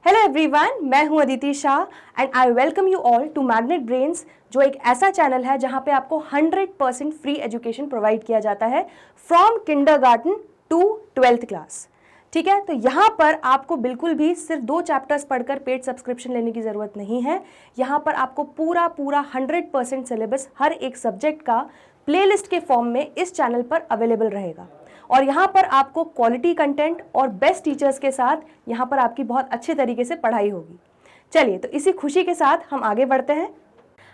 Hello everyone, मैं हूं Aditi Shah and I welcome you all to Magnet Brains, जो एक ऐसा चैनल है जहां पे आपको 100% फ्री एजुकेशन प्रोवाइड किया जाता है from kindergarten to 12th class. ठीक है, तो यहाँ पर आपको बिल्कुल भी सिर्फ 2 चैप्टर्स पढ़कर पेड सब्सक्रिप्शन लेने की ज़रूरत नहीं है। यहाँ पर आपको पूरा 100% सिलेबस हर एक सब्जेक्ट का प्लेलिस्ट के फॉर्म में इस चैनल पर अवेलेबल रहेगा और यहाँ पर आपको क्वालिटी कंटेंट और बेस्ट टीचर्स के साथ यहाँ पर आपकी बहुत अच्छे तरीके से पढ़ाई होगी। चलिए, तो इसी खुशी के साथ हम आगे बढ़ते हैं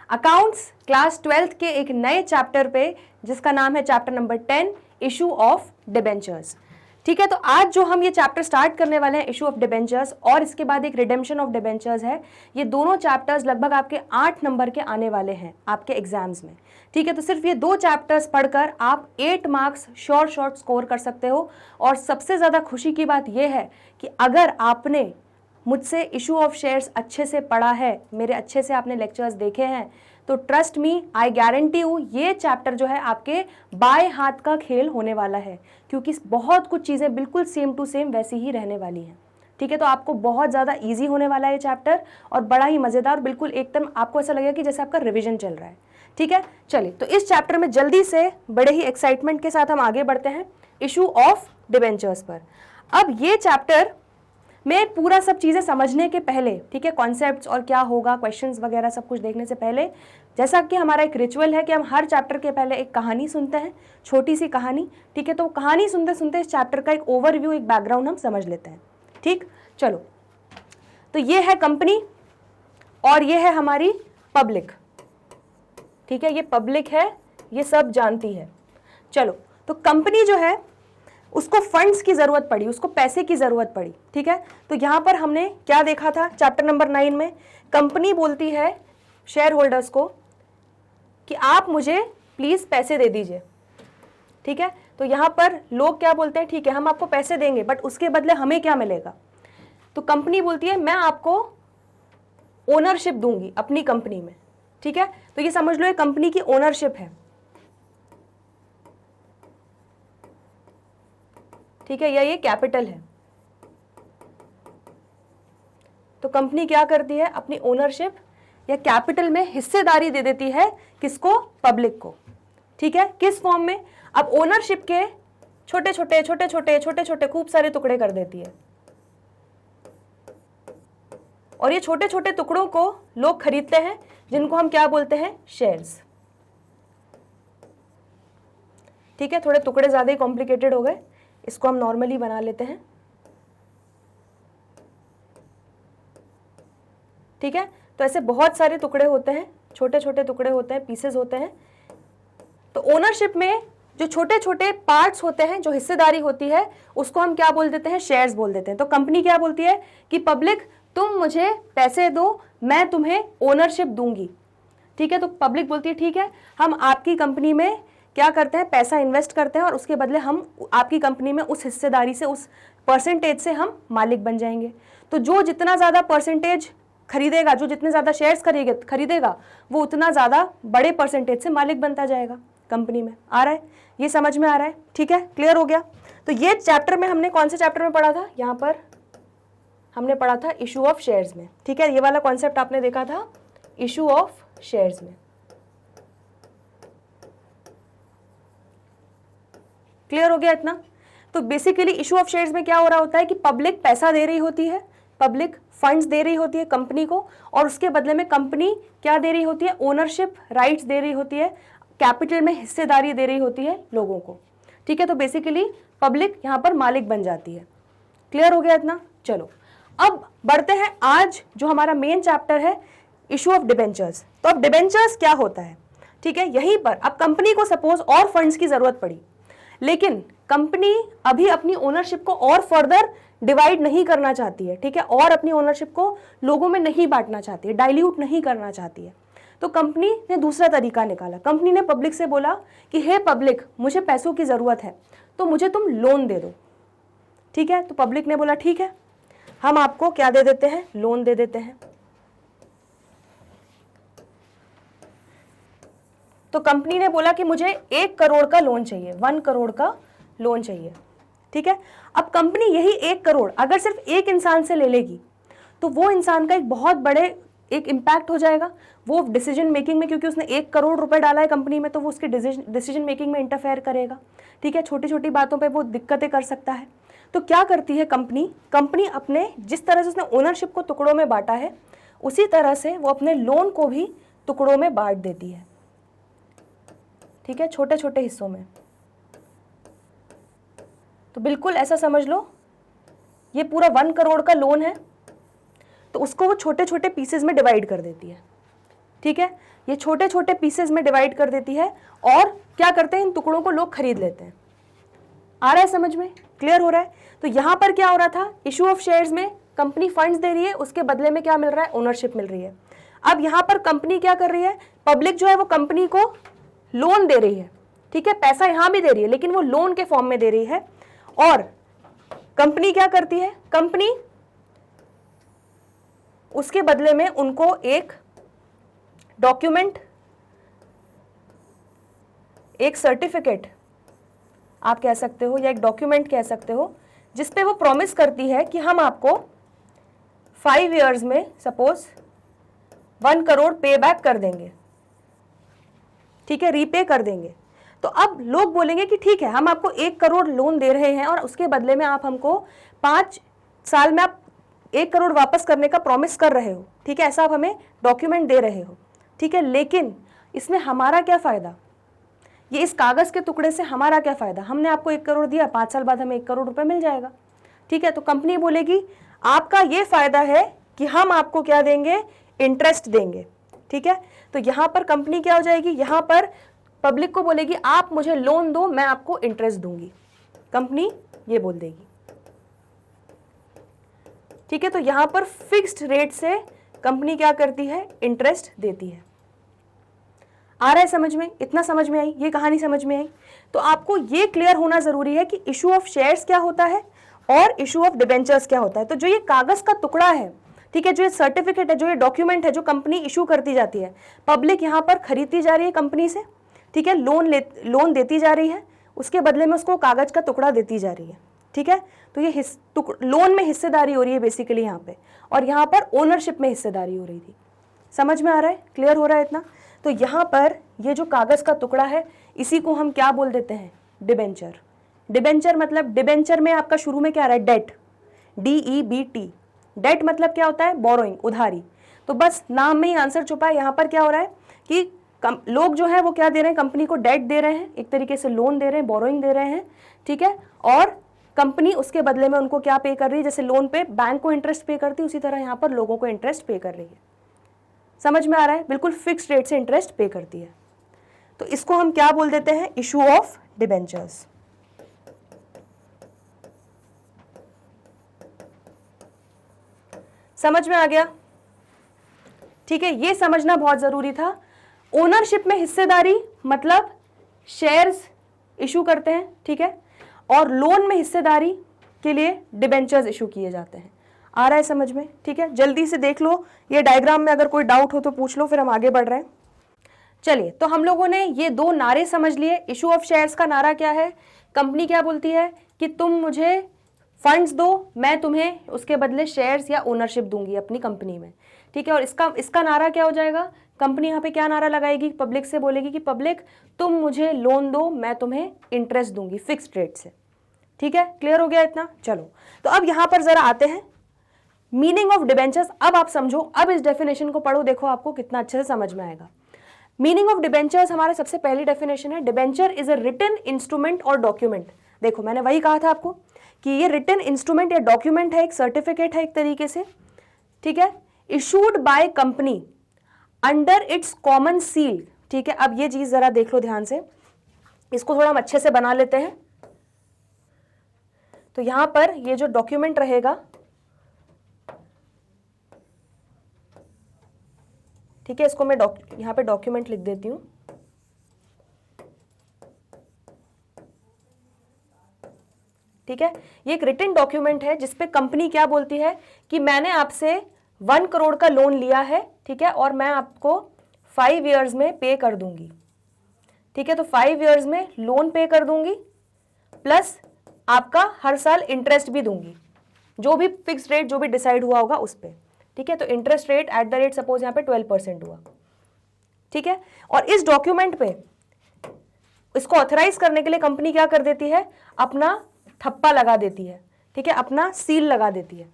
अकाउंट्स क्लास 12th के एक नए चैप्टर पे, जिसका नाम है chapter number 10, issue of debentures. ठीक है, तो आज जो हम ये चैप्टर स्टार्ट करने वाले हैं, इशू ऑफ डिबेंचर्स, और इसके बाद एक रिडेम्पशन ऑफ डिबेंचर्स है। ये दोनों चैप्टर्स लगभग आपके 8 नंबर के आने वाले हैं आपके एग्जाम्स में। ठीक है, तो सिर्फ ये 2 चैप्टर्स पढ़कर आप 8 मार्क्स शॉर्ट स्कोर कर सकते हो। और सबसे ज़्यादा खुशी की बात यह है कि अगर आपने मुझसे इशू ऑफ शेयर्स अच्छे से पढ़ा है, मेरे अच्छे से आपने लेक्चर्स देखे हैं, तो ट्रस्ट मी, आई गारंटी हूँ ये चैप्टर जो है आपके बाएं हाथ का खेल होने वाला है, क्योंकि बहुत कुछ चीज़ें बिल्कुल सेम टू सेम वैसी ही रहने वाली हैं। ठीक है, तो आपको बहुत ज़्यादा इजी होने वाला है ये चैप्टर और बड़ा ही मज़ेदार, बिल्कुल एकदम आपको ऐसा लगेगा कि जैसे आपका रिविजन चल रहा है। ठीक है, चलिए, तो इस चैप्टर में जल्दी से बड़े ही एक्साइटमेंट के साथ हम आगे बढ़ते हैं इशू ऑफ डिबेंचर्स पर। अब ये चैप्टर में पूरा सब चीज़ें समझने के पहले, ठीक है, कॉन्सेप्ट्स और क्या होगा, क्वेश्चंस वगैरह सब कुछ देखने से पहले, जैसा कि हमारा एक रिचुअल है कि हम हर चैप्टर के पहले एक कहानी सुनते हैं, छोटी सी कहानी। ठीक है, तो कहानी सुनते सुनते इस चैप्टर का एक ओवरव्यू, एक बैकग्राउंड हम समझ लेते हैं। ठीक, चलो, तो ये है कंपनी और ये है हमारी पब्लिक। ठीक है, ये पब्लिक है, ये सब जानती है। चलो, तो कंपनी जो है उसको फंड्स की ज़रूरत पड़ी, उसको पैसे की ज़रूरत पड़ी। ठीक है, तो यहाँ पर हमने क्या देखा था चैप्टर नंबर 9 में, कंपनी बोलती है शेयर होल्डर्स को कि आप मुझे प्लीज़ पैसे दे दीजिए। ठीक है, तो यहाँ पर लोग क्या बोलते हैं, ठीक है हम आपको पैसे देंगे, बट उसके बदले हमें क्या मिलेगा। तो कंपनी बोलती है मैं आपको ओनरशिप दूंगी अपनी कंपनी में। ठीक है, तो ये समझ लो ये कंपनी की ओनरशिप है। ठीक है, या ये कैपिटल है। तो कंपनी क्या करती है, अपनी ओनरशिप या कैपिटल में हिस्सेदारी दे देती है, किसको, पब्लिक को। ठीक है, किस फॉर्म में, अब ओनरशिप के छोटे छोटे खूब सारे टुकड़े कर देती है और ये छोटे छोटे टुकड़ों को लोग खरीदते हैं, जिनको हम क्या बोलते हैं, शेयर्स। ठीक है, थोड़े टुकड़े ज्यादा ही कॉम्प्लिकेटेड हो गए, इसको हम नॉर्मली बना लेते हैं। ठीक है, तो ऐसे बहुत सारे टुकड़े होते हैं, छोटे छोटे टुकड़े होते हैं, पीसेस होते हैं। तो ओनरशिप में जो छोटे छोटे पार्ट्स होते हैं, जो हिस्सेदारी होती है, उसको हम क्या बोल देते हैं, शेयर्स बोल देते हैं। तो कंपनी क्या बोलती है कि पब्लिक तुम मुझे पैसे दो, मैं तुम्हें ओनरशिप दूंगी। ठीक है, तो पब्लिक बोलती है ठीक है, हम आपकी कंपनी में क्या करते हैं, पैसा इन्वेस्ट करते हैं और उसके बदले हम आपकी कंपनी में उस हिस्सेदारी से, उस परसेंटेज से हम मालिक बन जाएंगे। तो जो जितना ज़्यादा परसेंटेज खरीदेगा, जो जितने ज़्यादा शेयर्स खरीदेगा, वो उतना ज़्यादा बड़े परसेंटेज से मालिक बनता जाएगा कंपनी में। आ रहा है, ये समझ में आ रहा है। ठीक है, क्लियर हो गया। तो ये चैप्टर में हमने कौन से चैप्टर में पढ़ा था, यहाँ पर हमने पढ़ा था इशू ऑफ शेयर्स में। ठीक है, ये वाला कॉन्सेप्ट आपने देखा था इशू ऑफ शेयर्स में। क्लियर हो गया इतना। तो बेसिकली इशू ऑफ शेयर्स में क्या हो रहा होता है कि पब्लिक पैसा दे रही होती है, पब्लिक फंड्स दे रही होती है कंपनी को, और उसके बदले में कंपनी क्या दे रही होती है, ओनरशिप राइट्स दे रही होती है, कैपिटल में हिस्सेदारी दे रही होती है लोगों को। ठीक है, तो बेसिकली पब्लिक यहाँ पर मालिक बन जाती है। क्लियर हो गया इतना। चलो, अब बढ़ते हैं आज जो हमारा मेन चैप्टर है, इशू ऑफ डिबेंचर्स। तो अब डिबेंचर्स क्या होता है। ठीक है, यहीं पर अब कंपनी को सपोज और फंड्स की जरूरत पड़ी, लेकिन कंपनी अभी अपनी ओनरशिप को और फर्दर डिवाइड नहीं करना चाहती है। ठीक है, और अपनी ओनरशिप को लोगों में नहीं बांटना चाहती है, डाइल्यूट नहीं करना चाहती है। तो कंपनी ने दूसरा तरीका निकाला। कंपनी ने पब्लिक से बोला कि हे पब्लिक, मुझे पैसों की ज़रूरत है, तो मुझे तुम लोन दे दो। ठीक है, तो पब्लिक ने बोला ठीक है, हम आपको क्या दे देते हैं, लोन दे देते हैं। तो कंपनी ने बोला कि मुझे 1 करोड़ का लोन चाहिए, 1 करोड़ का लोन चाहिए। ठीक है, अब कंपनी यही 1 करोड़ अगर सिर्फ एक इंसान से ले लेगी तो वो इंसान का एक बहुत बड़े एक इम्पैक्ट हो जाएगा वो डिसीजन मेकिंग में, क्योंकि उसने 1 करोड़ रुपए डाला है कंपनी में, तो वो उसके डिसीजन मेकिंग में इंटरफेयर करेगा। ठीक है, छोटी छोटी बातों पे वो दिक्कतें कर सकता है। तो क्या करती है कंपनी अपने जिस तरह से उसने ओनरशिप को टुकड़ों में बांटा है, उसी तरह से वो अपने लोन को भी टुकड़ों में बांट देती है। ठीक है, छोटे छोटे हिस्सों में। तो बिल्कुल ऐसा समझ लो, ये पूरा 1 करोड़ का लोन है, तो उसको वो छोटे छोटे पीसेस में डिवाइड कर देती है। ठीक है, ये छोटे छोटे पीसेस में डिवाइड कर देती है, और क्या करते हैं, इन टुकड़ों को लोग खरीद लेते हैं। आ रहा है समझ में, क्लियर हो रहा है? तो यहां पर क्या हो रहा था, इशू ऑफ शेयर्स में कंपनी फंड्स दे रही है, उसके बदले में क्या मिल रहा है, ओनरशिप मिल रही है। अब यहां पर कंपनी क्या कर रही है, पब्लिक जो है वो कंपनी को लोन दे रही है। ठीक है, पैसा यहां भी दे रही है, लेकिन वो लोन के फॉर्म में दे रही है। और कंपनी क्या करती है, कंपनी उसके बदले में उनको एक डॉक्यूमेंट, एक सर्टिफिकेट आप कह सकते हो, या एक डॉक्यूमेंट कह सकते हो, जिसपे वो प्रॉमिस करती है कि हम आपको 5 इयर्स में सपोज 1 करोड़ पे बैक कर देंगे। ठीक है, रीपे कर देंगे। तो अब लोग बोलेंगे कि ठीक है, हम आपको 1 करोड़ लोन दे रहे हैं और उसके बदले में आप हमको 5 साल में आप 1 करोड़ वापस करने का प्रॉमिस कर रहे हो। ठीक है, ऐसा आप हमें डॉक्यूमेंट दे रहे हो। ठीक है, लेकिन इसमें हमारा क्या फ़ायदा, ये इस कागज़ के टुकड़े से हमारा क्या फ़ायदा, हमने आपको 1 करोड़ दिया, 5 साल बाद हमें 1 करोड़ रुपए मिल जाएगा। ठीक है, तो कंपनी बोलेगी आपका ये फ़ायदा है कि हम आपको क्या देंगे, इंटरेस्ट देंगे। ठीक है, तो यहाँ पर कंपनी क्या हो जाएगी, यहाँ पर पब्लिक को बोलेगी आप मुझे लोन दो, मैं आपको इंटरेस्ट दूंगी, कंपनी ये बोल देगी। ठीक है, तो यहाँ पर फिक्स्ड रेट से कंपनी क्या करती है, इंटरेस्ट देती है। आ रहा है समझ में, इतना समझ में आई, ये कहानी समझ में आई? तो आपको ये क्लियर होना जरूरी है कि इशू ऑफ शेयर्स क्या होता है और इशू ऑफ डिबेंचर्स क्या होता है। तो जो ये कागज का टुकड़ा है, ठीक है, जो ये सर्टिफिकेट है, जो ये डॉक्यूमेंट है, जो कंपनी इशू करती जाती है, पब्लिक यहाँ पर खरीदती जा रही है कंपनी से। ठीक है, लोन देती जा रही है, उसके बदले में उसको कागज का टुकड़ा देती जा रही है। ठीक है, तो ये लोन में हिस्सेदारी हो रही है बेसिकली यहाँ पे, और यहाँ पर ओनरशिप में हिस्सेदारी हो रही थी। समझ में आ रहा है, क्लियर हो रहा है इतना? तो यहाँ पर ये जो कागज का टुकड़ा है, इसी को हम क्या बोल देते हैं, डिबेंचर। डिबेंचर मतलब, डिबेंचर में आपका शुरू में क्या आ रहा है, डेट, DEBT। डेट मतलब क्या होता है, बोरोइंग, उधारी। तो बस नाम में ही आंसर छुपा है। यहाँ पर क्या हो रहा है कि लोग जो है वो क्या दे रहे हैं, कंपनी को डेट दे रहे हैं, एक तरीके से लोन दे रहे हैं, बोरोइंग दे रहे हैं। ठीक है, और कंपनी उसके बदले में उनको क्या पे कर रही है, जैसे लोन पे बैंक को इंटरेस्ट पे करती है, उसी तरह यहाँ पर लोगों को इंटरेस्ट पे कर रही है। समझ में आ रहा है, बिल्कुल फिक्स्ड रेट से इंटरेस्ट पे करती है। तो इसको हम क्या बोल देते हैं, इशू ऑफ डिबेंचर्स। समझ में आ गया? ठीक है, ये समझना बहुत जरूरी था। ओनरशिप में हिस्सेदारी मतलब शेयर्स इशू करते हैं, ठीक है, और लोन में हिस्सेदारी के लिए डिबेंचर्स इशू किए जाते हैं। आ रहा है समझ में? ठीक है, जल्दी से देख लो ये डायग्राम में, अगर कोई डाउट हो तो पूछ लो, फिर हम आगे बढ़ रहे हैं। चलिए, तो हम लोगों ने ये 2 नारे समझ लिए। इशू ऑफ शेयर्स का नारा क्या है, कंपनी क्या बोलती है कि तुम मुझे फंड्स दो, मैं तुम्हें उसके बदले शेयर्स या ओनरशिप दूंगी अपनी कंपनी में। ठीक है, और इसका नारा क्या हो जाएगा, कंपनी यहाँ पे क्या नारा लगाएगी, पब्लिक से बोलेगी कि पब्लिक तुम मुझे लोन दो, मैं तुम्हें इंटरेस्ट दूंगी फिक्स्ड रेट से। ठीक है, क्लियर हो गया इतना? चलो, तो अब यहाँ पर जरा आते हैं मीनिंग ऑफ डिबेंचर्स। अब आप समझो, अब इस डेफिनेशन को पढ़ो, देखो आपको कितना अच्छे से समझ में आएगा। मीनिंग ऑफ डिबेंचर्स हमारा सबसे पहली डेफिनेशन है, debenture is a written instrument or document. देखो मैंने वही कहा था आपको कि ये रिटन इंस्ट्रूमेंट या डॉक्यूमेंट है, एक सर्टिफिकेट है एक तरीके से। ठीक है, issued by company under its common seal. ठीक है, अब ये चीज जरा देख लो ध्यान से, इसको थोड़ा हम अच्छे से बना लेते हैं। तो यहां पर ये जो डॉक्यूमेंट रहेगा, ठीक है, इसको मैं यहां पे डॉक्यूमेंट लिख देती हूं। ठीक है, ये एक रिटन डॉक्यूमेंट है जिसपे कंपनी क्या बोलती है कि मैंने आपसे 1 करोड़ का लोन लिया है, ठीक है, और मैं आपको 5 इयर्स में पे कर दूंगी। ठीक है, तो 5 इयर्स में लोन पे कर दूंगी, प्लस आपका हर साल इंटरेस्ट भी दूंगी, जो भी फिक्स रेट जो भी डिसाइड हुआ होगा उस पर। ठीक है, तो interest rate at the rate suppose यहाँ पे 12% हुआ, ठीक है। और इस डॉक्यूमेंट पे इसको ऑथराइज करने के लिए कंपनी क्या कर देती है, अपना ठप्पा लगा देती है, ठीक है, अपना सील लगा देती है।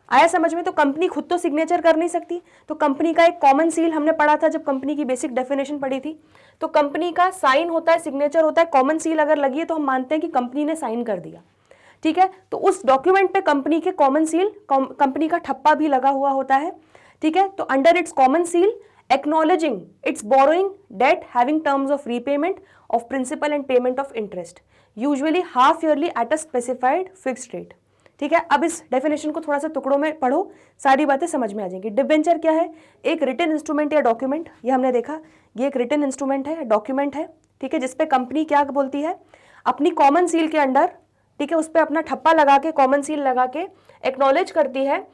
आया समझ में? तो कंपनी खुद तो सिग्नेचर कर नहीं सकती, तो कंपनी का एक कॉमन सील हमने पढ़ा था जब कंपनी की बेसिक डेफिनेशन पढ़ी थी, तो कंपनी का साइन होता है, सिग्नेचर होता है, कॉमन सील अगर लगी है तो हम मानते हैं कि कंपनी ने साइन कर दिया, ठीक है। तो उस डॉक्यूमेंट पे कंपनी के कॉमन सील, कंपनी का ठप्पा भी लगा हुआ होता है, ठीक है। तो under its common seal acknowledging its borrowing debt having terms of repayment of principal and payment of interest usually half yearly at a specified fixed rate, ठीक है। अब इस डेफिनेशन को थोड़ा सा टुकड़ों में पढ़ो, सारी बातें समझ में आ जाएंगी। डिबेंचर क्या है, एक रिटन इंस्ट्रूमेंट या डॉक्यूमेंट, ये हमने देखा, ये एक रिटन इंस्ट्रूमेंट है, डॉक्यूमेंट है, ठीक है, जिसपे कंपनी क्या बोलती है, अपनी कॉमन सील के अंडर, ठीक है, उस पर अपना ठप्पा लगा के, कॉमन सील लगा के एक्नॉलेज करती है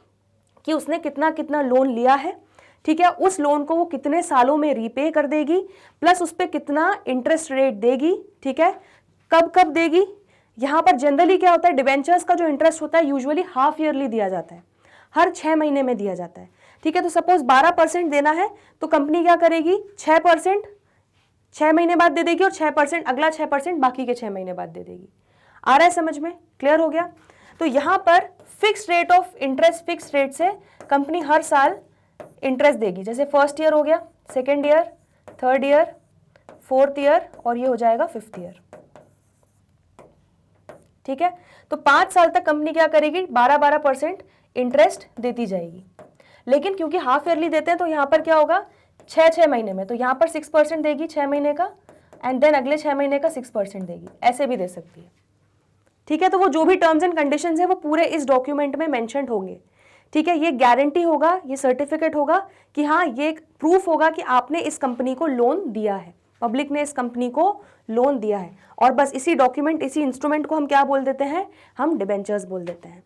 कि उसने कितना कितना लोन लिया है, ठीक है, उस लोन को वो कितने सालों में रीपे कर देगी, प्लस उस पर कितना इंटरेस्ट रेट देगी, ठीक है, कब कब देगी। यहाँ पर जनरली क्या होता है, डिबेंचर्स का जो इंटरेस्ट होता है यूजुअली हाफ ईयरली दिया जाता है, हर 6 महीने में दिया जाता है, ठीक है। तो सपोज 12% देना है तो कंपनी क्या करेगी, 6% 6 महीने बाद दे देगी और 6% अगला 6% बाकी के 6 महीने बाद दे देगी। आ रहा है समझ में? क्लियर हो गया? तो यहाँ पर fix rate of interest, fix rate से कंपनी हर साल इंटरेस्ट देगी, जैसे फर्स्ट ईयर हो गया, second year, third year, fourth year और ये हो जाएगा 5th ईयर, ठीक है। तो 5 साल तक कंपनी क्या करेगी, 12% इंटरेस्ट देती जाएगी। लेकिन क्योंकि हाफ ईयरली देते हैं तो यहाँ पर क्या होगा, 6 महीने में, तो यहाँ पर 6% देगी 6 महीने का, एंड देन अगले 6 महीने का 6% देगी, ऐसे भी दे सकती है, ठीक है। तो वो जो भी टर्म्स एंड कंडीशंस है वो पूरे इस डॉक्यूमेंट में मेंशन्ड होंगे, ठीक है। ये गारंटी होगा, ये सर्टिफिकेट होगा कि हाँ, ये एक प्रूफ होगा कि आपने इस कंपनी को लोन दिया है, पब्लिक ने इस कंपनी को लोन दिया है। और बस इसी डॉक्यूमेंट, इसी इंस्ट्रूमेंट को हम क्या बोल देते हैं, हम डिबेंचर्स बोल देते हैं,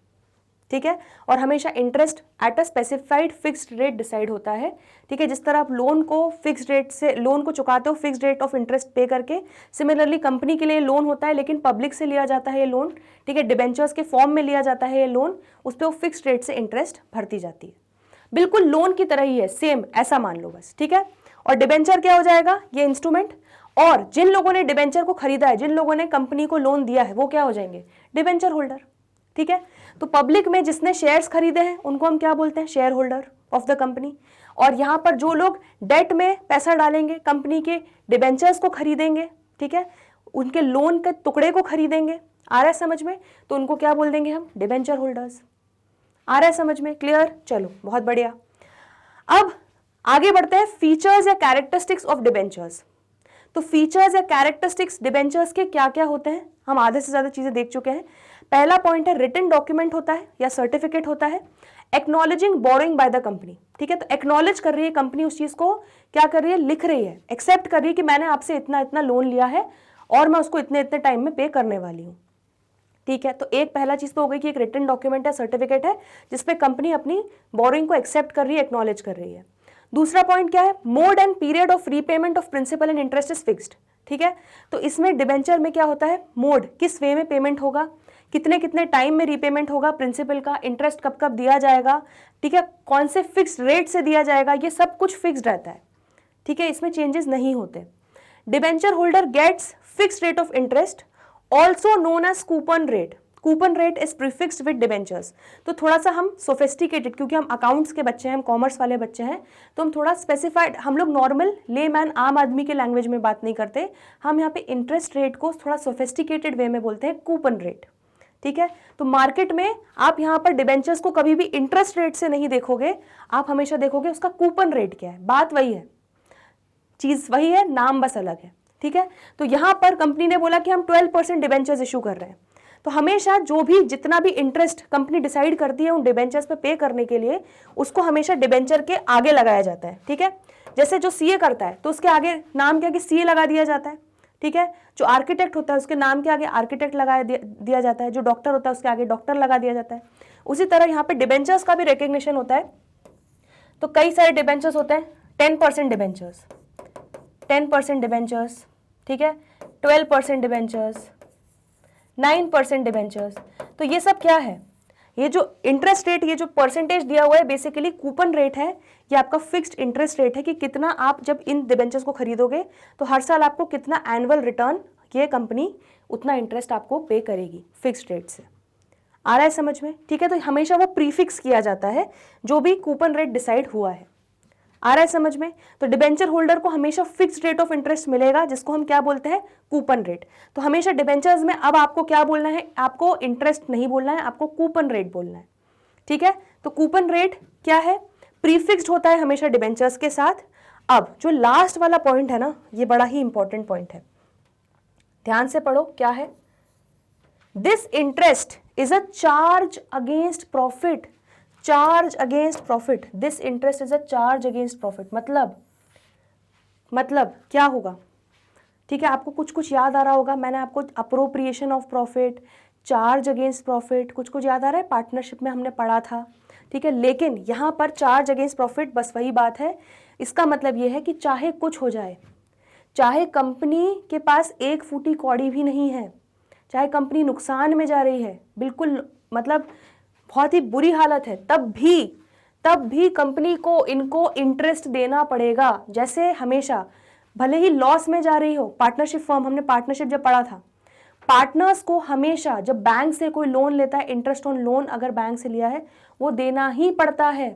ठीक है। और हमेशा interest at a specified fixed rate decide होता है, ठीक है। जिस तरह आप लोन को फिक्स्ड रेट से, लोन को चुकाते हो फिक्स्ड रेट ऑफ इंटरेस्ट पे करके, सिमिलरली कंपनी के लिए लोन होता है लेकिन पब्लिक से लिया जाता है ये लोन, ठीक है, डिबेंचर्स के फॉर्म में लिया जाता है ये लोन, उस पर वो फिक्स्ड रेट से इंटरेस्ट भरती जाती है, बिल्कुल लोन की तरह ही है, सेम ऐसा मान लो बस, ठीक है। और डिबेंचर क्या हो जाएगा, ये इंस्ट्रूमेंट, और जिन लोगों ने डिबेंचर को खरीदा है, जिन लोगों ने कंपनी को लोन दिया है, वो क्या हो जाएंगे, डिबेंचर होल्डर, ठीक है। तो पब्लिक में जिसने शेयर्स खरीदे हैं उनको हम क्या बोलते हैं, share holder of the company. और यहाँ पर जो लोग डेट में पैसा डालेंगे, कंपनी के डिबेंचर्स को खरीदेंगे, ठीक है, उनके लोन के टुकड़े को खरीदेंगे, आ रहा है समझ में, तो उनको क्या बोल देंगे हम, डिबेंचर होल्डर्स। आ रहा है समझ में? क्लियर? चलो बहुत बढ़िया। अब आगे बढ़ते हैं, फीचर्स या कैरेक्टरिस्टिक्स ऑफ डिबेंचर्स। तो फीचर्स या कैरेक्टरिस्टिक्स डिबेंचर्स के क्या क्या होते हैं, हम आधे से ज्यादा चीजें देख चुके हैं। पहला पॉइंट है, रिटन डॉक्यूमेंट होता है या सर्टिफिकेट होता है, acknowledging borrowing by the company, ठीक है। तो एक्नॉलेज कर रही है कंपनी, उस चीज को क्या कर रही है, लिख रही है, एक्सेप्ट कर रही है कि मैंने आपसे इतना इतना लोन लिया है और मैं उसको इतने इतने टाइम में पे करने वाली हूँ, ठीक है। तो एक पहला चीज तो हो गई कि एक रिटन डॉक्यूमेंट या सर्टिफिकेट है जिसपे कंपनी अपनी बोरोइंग को एक्सेप्ट कर रही है, एक्नॉलेज कर रही है। दूसरा पॉइंट क्या है, mode and period of repayment of principal and interest is fixed, ठीक है। तो इसमें डिबेंचर में क्या होता है, मोड, किस वे में पेमेंट होगा, कितने कितने टाइम में रीपेमेंट होगा प्रिंसिपल का, इंटरेस्ट कब कब दिया जाएगा, ठीक है, कौन से फिक्स्ड रेट से दिया जाएगा, ये सब कुछ फिक्स्ड रहता है, ठीक है, इसमें चेंजेस नहीं होते। Debenture holder gets fixed rate of interest also known as coupon rate, coupon rate is prefixed with debentures. तो थोड़ा सा हम सोफिस्टिकेटेड, क्योंकि हम अकाउंट्स के बच्चे हैं, हम कॉमर्स वाले बच्चे हैं, तो हम थोड़ा स्पेसिफाइड, हम लोग नॉर्मल लेमैन आम आदमी के लैंग्वेज में बात नहीं करते, हम यहाँ पे इंटरेस्ट रेट को थोड़ा सोफिस्टिकेटेड वे में बोलते हैं कूपन रेट, ठीक है। तो मार्केट में आप यहाँ पर डिबेंचर्स को कभी भी इंटरेस्ट रेट से नहीं देखोगे, आप हमेशा देखोगे उसका कूपन रेट क्या है, बात वही है, चीज वही है, नाम बस अलग है, ठीक है। तो यहाँ पर कंपनी ने बोला कि हम 12% डिबेंचर्स इशू कर रहे हैं, तो हमेशा जो भी जितना भी इंटरेस्ट कंपनी डिसाइड करती है उन डिबेंचर्स पे करने के लिए, उसको हमेशा डिबेंचर के आगे लगाया जाता है, ठीक है। जैसे जो सीए करता है तो उसके आगे नाम के आगे सीए लगा दिया जाता है, ठीक है। जो आर्किटेक्ट होता है उसके नाम के आगे आर्किटेक्ट लगा दिया जाता है, जो डॉक्टर होता है उसके आगे डॉक्टर लगा दिया जाता है। उसी तरह यहाँ पे डिबेंचर्स का भी रिकग्निशन होता है। तो कई सारे डिबेंचर्स होते हैं, 10% डिबेंचर्स, 10% डिबेंचर्स, ठीक है, 12% डिबेंचर्स, 9% डिबेंचर्स। तो ये सब क्या है, ये जो इंटरेस्ट रेट, ये जो परसेंटेज दिया हुआ है बेसिकली कूपन रेट है, ये आपका फिक्स्ड इंटरेस्ट रेट है कि कितना आप जब इन डिबेंचर्स को खरीदोगे तो हर साल आपको कितना एनुअल रिटर्न ये कंपनी उतना इंटरेस्ट आपको पे करेगी फिक्स्ड रेट से। आ रहा है समझ में? ठीक है, तो हमेशा वो प्रीफिक्स किया जाता है जो भी कूपन रेट डिसाइड हुआ है। आ रहा है समझ में? तो डिबेंचर होल्डर को हमेशा फिक्स्ड रेट ऑफ इंटरेस्ट मिलेगा जिसको हम क्या बोलते हैं, कूपन रेट। तो हमेशा डिबेंचर्स में अब आपको क्या बोलना है, आपको इंटरेस्ट नहीं बोलना है, आपको कूपन रेट बोलना है। ठीक है, तो कूपन रेट क्या है, प्रीफिक्स्ड होता है हमेशा डिबेंचर्स के साथ। अब जो लास्ट वाला पॉइंट है ना, ये बड़ा ही इंपॉर्टेंट पॉइंट है, ध्यान से पढ़ो क्या है। This interest is a charge against profit. Charge against profit, this interest is a charge against profit. मतलब क्या होगा? ठीक है, आपको कुछ कुछ याद आ रहा होगा, मैंने आपको appropriation of profit, charge against profit, कुछ कुछ याद आ रहा है, पार्टनरशिप में हमने पढ़ा था। ठीक है, लेकिन यहां पर चार्ज अगेंस्ट प्रॉफिट बस वही बात है। इसका मतलब यह है कि चाहे कुछ हो जाए, चाहे कंपनी के पास एक फूटी कौड़ी भी नहीं है, चाहे कंपनी नुकसान में जा रही है, बिल्कुल मतलब बहुत ही बुरी हालत है, तब भी कंपनी को इनको इंटरेस्ट देना पड़ेगा। जैसे हमेशा भले ही लॉस में जा रही हो, पार्टनरशिप फर्म, हमने पार्टनरशिप जब पढ़ा था, पार्टनर्स को हमेशा जब बैंक से कोई लोन लेता है, इंटरेस्ट ऑन लोन अगर बैंक से लिया है, वो देना ही पड़ता है।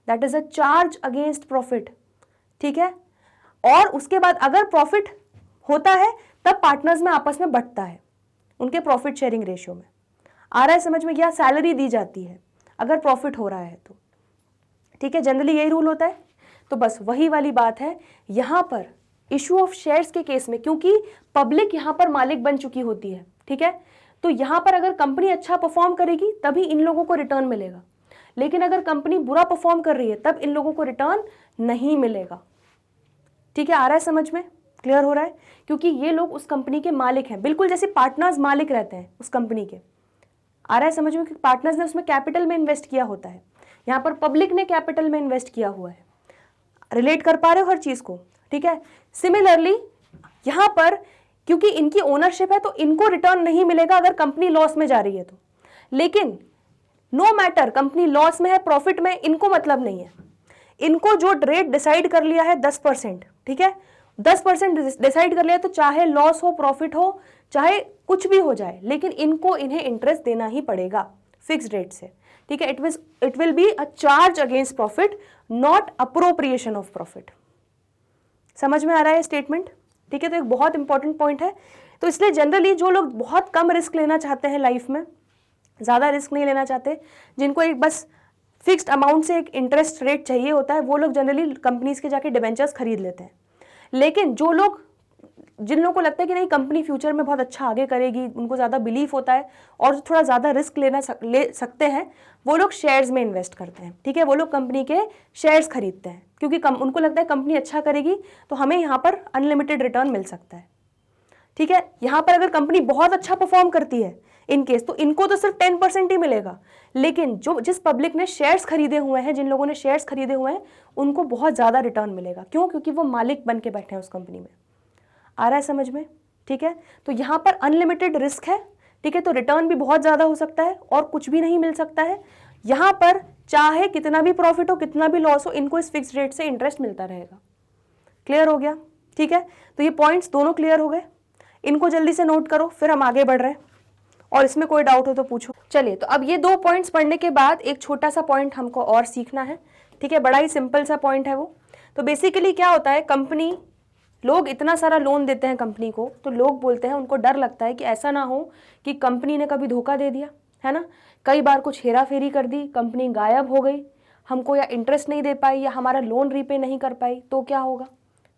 That is a charge against profit. ठीक है, और उसके बाद अगर प्रॉफिट होता है तब पार्टनर्स में आपस में बंटता है उनके प्रॉफिट शेयरिंग रेशियो में। आ रहा है समझ में? क्या सैलरी दी जाती है अगर प्रॉफिट हो रहा है तो। ठीक है, जनरली यही रूल होता है। तो बस वही वाली बात है यहां पर इशू ऑफ शेयर्स के केस में, क्योंकि पब्लिक यहां पर मालिक बन चुकी होती है। ठीक है, तो यहां पर अगर कंपनी अच्छा परफॉर्म करेगी तभी इन लोगों को रिटर्न मिलेगा, लेकिन अगर कंपनी बुरा परफॉर्म कर रही है तब इन लोगों को रिटर्न नहीं मिलेगा। ठीक है, आ रहा है समझ में? क्लियर हो रहा है? क्योंकि ये लोग उस कंपनी के मालिक हैं, बिल्कुल जैसे पार्टनर्स मालिक रहते हैं उस कंपनी के। आ रहा है समझ में? कि पार्टनर्स ने उसमें कैपिटल में इन्वेस्ट किया होता है, यहाँ पर पब्लिक ने कैपिटल में इन्वेस्ट किया हुआ है। रिलेट कर पा रहे हो हर चीज को? ठीक है, सिमिलरली यहाँ पर क्योंकि इनकी ओनरशिप है तो इनको रिटर्न नहीं मिलेगा अगर कंपनी लॉस में जा रही है तो, लेकिन नो मैटर कंपनी लॉस में है प्रॉफिट में, इनको मतलब नहीं है। इनको जो रेट डिसाइड कर लिया है 10%, ठीक है, 10% डिसाइड कर लिया, तो चाहे लॉस हो प्रॉफिट हो चाहे कुछ भी हो जाए, लेकिन इन्हें इंटरेस्ट देना ही पड़ेगा फिक्स्ड रेट से। ठीक है, it will be a charge against profit, not appropriation of profit. समझ में आ रहा है स्टेटमेंट? ठीक है, तो एक बहुत इंपॉर्टेंट पॉइंट है। तो इसलिए जनरली जो लोग बहुत कम रिस्क लेना चाहते हैं लाइफ में, ज़्यादा रिस्क नहीं लेना चाहते, जिनको एक बस फिक्स्ड अमाउंट से एक इंटरेस्ट रेट चाहिए होता है, वो लोग जनरली कंपनीज के जाके डिबेंचर्स खरीद लेते हैं। लेकिन जिन लोगों को लगता है कि नहीं कंपनी फ्यूचर में बहुत अच्छा आगे करेगी, उनको ज़्यादा बिलीफ होता है और जो थोड़ा ज़्यादा रिस्क ले सकते हैं, वो लोग शेयर्स में इन्वेस्ट करते हैं। ठीक है, वो लोग कंपनी के शेयर्स खरीदते हैं क्योंकि उनको लगता है कंपनी अच्छा करेगी तो हमें यहाँ पर अनलिमिटेड रिटर्न मिल सकता है। ठीक है, यहाँ पर अगर कंपनी बहुत अच्छा परफॉर्म करती है इन केस, तो इनको तो सिर्फ 10% ही मिलेगा, लेकिन जिस पब्लिक ने शेयर्स खरीदे हुए हैं, जिन लोगों ने शेयर्स खरीदे हुए हैं, उनको बहुत ज़्यादा रिटर्न मिलेगा। क्यों? क्योंकि वो मालिक बन के बैठे हैं उस कंपनी में। आ रहा है समझ में? ठीक है, तो यहाँ पर अनलिमिटेड रिस्क है। ठीक है, तो रिटर्न भी बहुत ज़्यादा हो सकता है और कुछ भी नहीं मिल सकता है। यहाँ पर चाहे कितना भी प्रॉफिट हो, कितना भी लॉस हो, इनको इस फिक्स रेट से इंटरेस्ट मिलता रहेगा। क्लियर हो गया? ठीक है, तो ये पॉइंट्स दोनों क्लियर हो गए, इनको जल्दी से नोट करो, फिर हम आगे बढ़ रहे हैं और इसमें कोई डाउट हो तो पूछो। चलिए, तो अब ये 2 पॉइंट्स पढ़ने के बाद एक छोटा सा पॉइंट हमको और सीखना है। ठीक है, बड़ा ही सिंपल सा पॉइंट है वो। तो बेसिकली क्या होता है, कंपनी, लोग इतना सारा लोन देते हैं कंपनी को, तो लोग बोलते हैं, उनको डर लगता है कि ऐसा ना हो कि कंपनी ने कभी धोखा दे दिया, है ना, कई बार कुछ हेरा फेरी कर दी, कंपनी गायब हो गई, हमको या इंटरेस्ट नहीं दे पाई या हमारा लोन रीपे नहीं कर पाई तो क्या होगा।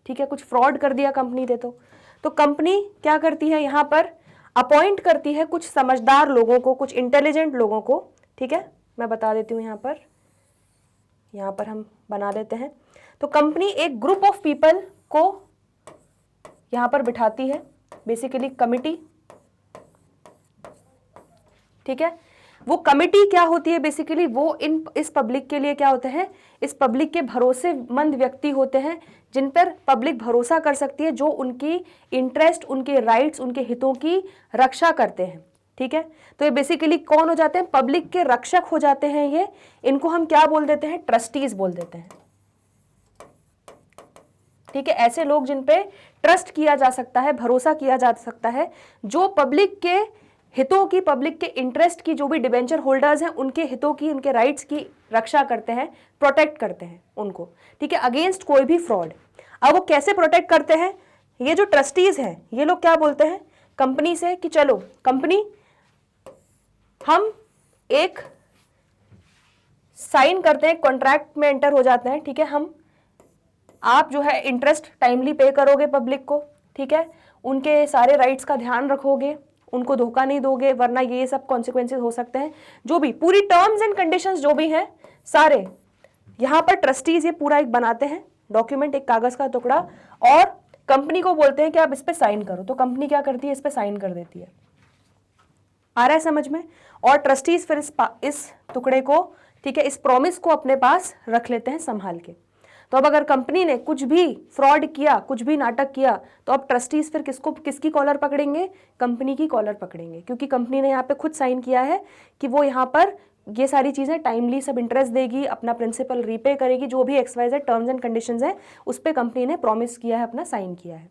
ठीक है, कुछ फ्रॉड कर दिया कंपनी ने तो कंपनी क्या करती है, यहाँ पर अपॉइंट करती है कुछ समझदार लोगों को, कुछ इंटेलिजेंट लोगों को। ठीक है, मैं बता देती हूँ, यहाँ पर हम बना देते हैं। तो कंपनी एक ग्रुप ऑफ पीपल को यहाँ पर बिठाती है, बेसिकली कमिटी। ठीक है, वो कमिटी क्या होती है, बेसिकली वो इस पब्लिक के लिए क्या होते हैं, इस पब्लिक के भरोसेमंद व्यक्ति होते हैं जिन पर पब्लिक भरोसा कर सकती है, जो उनकी इंटरेस्ट, उनके राइट्स, उनके हितों की रक्षा करते हैं। ठीक है, तो ये बेसिकली कौन हो जाते हैं, पब्लिक के रक्षक हो जाते हैं ये। इनको हम क्या बोल देते हैं, ट्रस्टीज बोल देते हैं। ठीक है, ऐसे लोग जिन पे ट्रस्ट किया जा सकता है, भरोसा किया जा सकता है, जो पब्लिक के हितों की, पब्लिक के इंटरेस्ट की, जो भी डिबेंचर होल्डर्स हैं उनके हितों की, उनके राइट्स की रक्षा करते हैं, प्रोटेक्ट करते हैं उनको, ठीक है, अगेंस्ट कोई भी फ्रॉड। अब वो कैसे प्रोटेक्ट करते हैं, ये जो ट्रस्टीज हैं ये लोग क्या बोलते हैं कंपनी से कि चलो कंपनी, हम एक साइन करते हैं, कॉन्ट्रैक्ट में एंटर हो जाते हैं, ठीक है, हम, आप जो है इंटरेस्ट टाइमली पे करोगे पब्लिक को, ठीक है, उनके सारे राइट्स का ध्यान रखोगे, उनको धोखा नहीं दोगे, वरना ये सब कॉन्सिक्वेंसेस हो सकते हैं, जो भी पूरी टर्म्स एंड कंडीशंस जो भी हैं सारे यहाँ पर ट्रस्टीज ये पूरा एक बनाते हैं डॉक्यूमेंट, एक कागज का टुकड़ा, और कंपनी को बोलते हैं कि आप इस पे साइन करो, तो कंपनी क्या करती है, इस पे साइन कर देती है। आ रहा है समझ में? और ट्रस्टीज फिर इस टुकड़े को, ठीक है, इस प्रॉमिस को अपने पास रख लेते हैं संभाल के। तो अब अगर कंपनी ने कुछ भी फ्रॉड किया, कुछ भी नाटक किया, तो अब ट्रस्टीज फिर किसकी कॉलर पकड़ेंगे, कंपनी की कॉलर पकड़ेंगे, क्योंकि कंपनी ने यहाँ पे खुद साइन किया है कि वो यहाँ पर ये सारी चीजें टाइमली सब इंटरेस्ट देगी, अपना प्रिंसिपल रीपे करेगी, जो भी XYZ टर्म्स एंड कंडीशंस है उस पर कंपनी ने प्रॉमिस किया है, अपना साइन किया है।